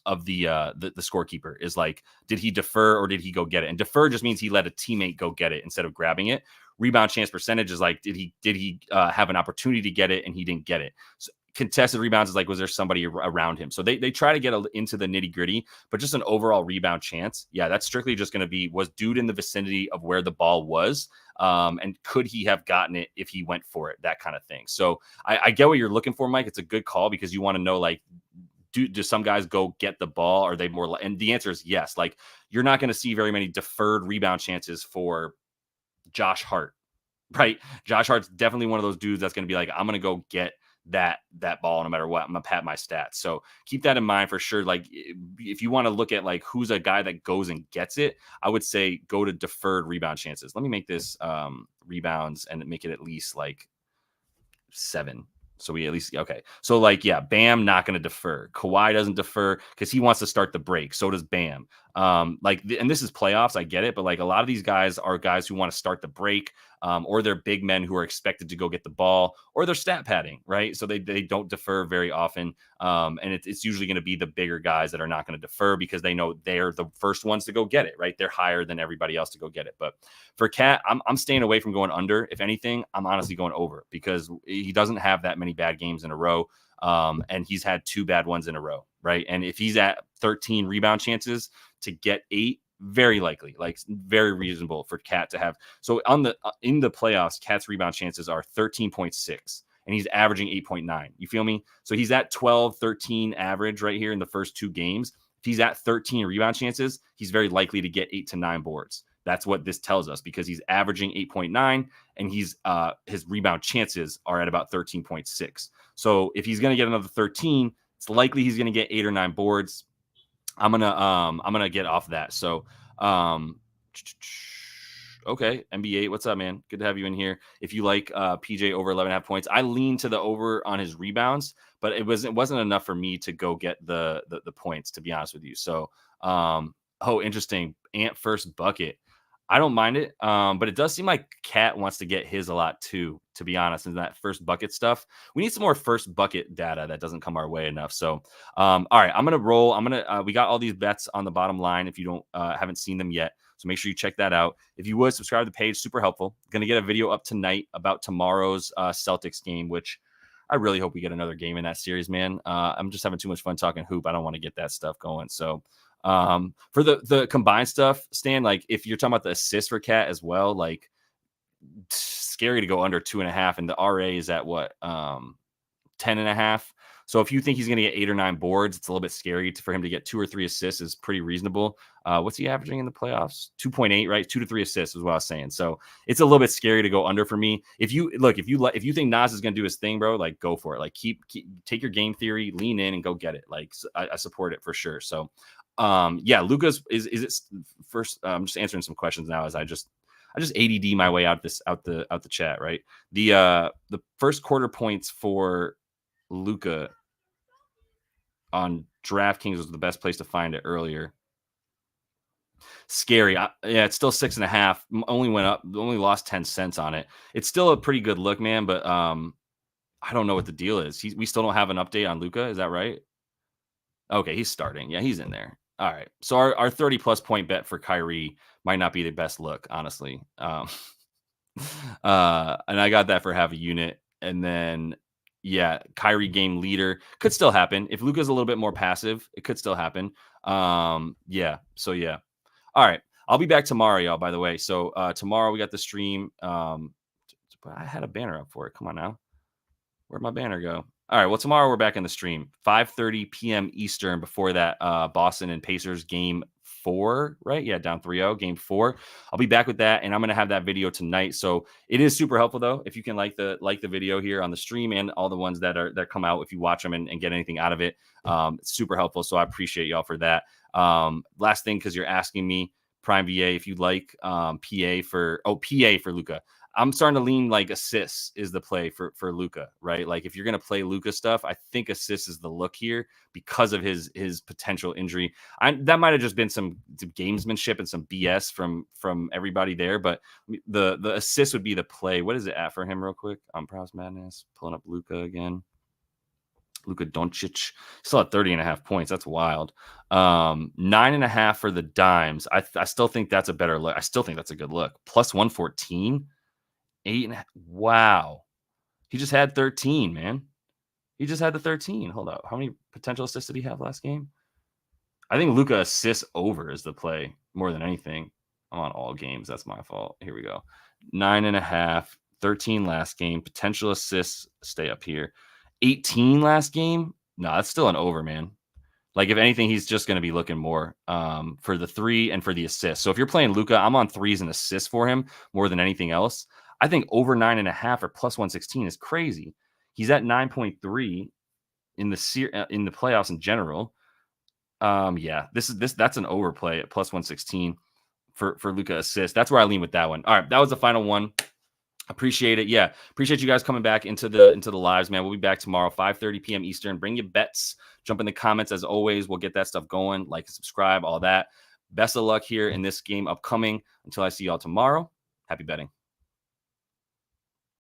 [SPEAKER 1] scorekeeper. Is like, did he defer or did he go get it? And defer just means he let a teammate go get it instead of grabbing it. Rebound chance percentage is like, did he have an opportunity to get it and he didn't get it? So contested rebounds is like, was there somebody around him? So they try to get into the nitty gritty, but just an overall rebound chance. Yeah, that's strictly just going to be, was dude in the vicinity of where the ball was? And could he have gotten it if he went for it? That kind of thing. So I get what you're looking for, Mike. It's a good call because you want to know, like, do some guys go get the ball? Are they more? And the answer is yes. Like, you're not going to see very many deferred rebound chances for Josh Hart, right? Josh Hart's definitely one of those dudes that's going to be like, I'm going to go get that ball no matter what. I'm going to pad my stats. So keep that in mind for sure. Like, if you want to look at like who's a guy that goes and gets it, I would say go to deferred rebound chances. Let me make this rebounds and make it at least like 7. So we at least, okay. So like, yeah, Bam, not going to defer. Kawhi doesn't defer because he wants to start the break. So does Bam. And this is playoffs, I get it, but like a lot of these guys are guys who want to start the break, or they're big men who are expected to go get the ball, or they're stat padding, right? So they don't defer very often, and it's usually going to be the bigger guys that are not going to defer because they know they're the first ones to go get it, right? They're higher than everybody else to go get it. But for Cat, I'm staying away from going under. If anything, I'm honestly going over because he doesn't have that many bad games in a row. And he's had 2 bad ones in a row, right? And if he's at 13 rebound chances to get 8, very likely, like very reasonable for Cat to have. So in the playoffs, Cat's rebound chances are 13.6 and he's averaging 8.9. You feel me? So he's at 12, 13 average right here in the first 2 games. If he's at 13 rebound chances, he's very likely to get 8 to 9 boards. That's what this tells us because he's averaging 8.9 and his rebound chances are at about 13.6. So if he's going to get another 13, it's likely he's going to get 8 or 9 boards. I'm gonna get off that. So, okay, NBA, what's up, man? Good to have you in here. If you like PJ over 11.5 points, I lean to the over on his rebounds, but it wasn't enough for me to go get the points, to be honest with you. So, interesting. Ant first bucket. I don't mind it, but it does seem like Cat wants to get his a lot too, to be honest, in that first bucket stuff. We need some more first bucket data that doesn't come our way enough. So, all right, I'm going to roll. We got all these bets on the bottom line if you haven't seen them yet. So make sure you check that out. If you would, subscribe to the page, super helpful. Going to get a video up tonight about tomorrow's Celtics game, which I really hope we get another game in that series, man. I'm just having too much fun talking hoop. I don't want to get that stuff going. So, for the combined stuff, Stan, like if you're talking about the assists for Cat as well, like scary to go under 2.5, and the RA is at what 10.5. So if you think he's going to get 8 or 9 boards, it's a little bit scary for him to get 2 or 3 assists is pretty reasonable. What's he averaging in the playoffs? 2.8, right? 2 to 3 assists is what I was saying. So it's a little bit scary to go under for me. If you think Nas is going to do his thing, bro, like go for it. Like take your game theory, lean in and go get it. Like I support it for sure. So Luka's is it first? I'm just answering some questions now as I just ADD my way out the chat, right? The first quarter points for Luka on DraftKings was the best place to find it earlier. Scary. It's still 6.5. Only lost 10 cents on it. It's still a pretty good look, man, but I don't know what the deal is. We still don't have an update on Luka. Is that right? Okay, he's starting. Yeah, he's in there. All right. So our 30+ point bet for Kyrie might not be the best look, honestly. And I got that for half a unit. And then, Kyrie game leader could still happen. If Luka's a little bit more passive, it could still happen. So yeah. All right. I'll be back tomorrow, y'all, by the way. So tomorrow we got the stream. I had a banner up for it. Come on now. Where'd my banner go? All right. Well, tomorrow we're back in the stream, 5:30 p.m. Eastern before that Boston and Pacers game 4, right? Yeah, down 3-0, game 4. I'll be back with that, and I'm going to have that video tonight. So it is super helpful, though, if you can like the video here on the stream and all the ones that come out, if you watch them and get anything out of it. It's super helpful, so I appreciate y'all for that. Last thing, because you're asking me, Prime VA, if you'd like PA for Luka. I'm starting to lean like assists is the play for Luka, right? Like if you're going to play Luka stuff, I think assists is the look here because of his potential injury. That might have just been some gamesmanship and some BS from everybody there, but the assist would be the play. What is it at for him real quick? Props Madness, pulling up Luka again. Luka Doncic still at 30.5 points. That's wild. 9.5 for the dimes. I still think that's a better look. I still think that's a good look. Plus 114. 8.5. Wow. He just had 13, man. He just had the 13. Hold up. How many potential assists did he have last game? I think Luka assists over is the play more than anything. I'm on all games. That's my fault. Here we go. 9.5, 13 last game. Potential assists stay up here. 18 last game. No, that's still an over, man. Like, if anything, he's just going to be looking more for the 3 and for the assists. So if you're playing Luka, I'm on 3s and assists for him more than anything else. I think over 9.5 or plus 116 is crazy. He's at 9.3 in the playoffs in general. That's an overplay at plus 116 for Luka assist. That's where I lean with that one. All right, that was the final one. Appreciate it. Yeah, appreciate you guys coming back into the lives, man. We'll be back tomorrow, 5:30 p.m. Eastern. Bring your bets. Jump in the comments as always. We'll get that stuff going. Like and subscribe, all that. Best of luck here in this game upcoming. Until I see y'all tomorrow, happy betting.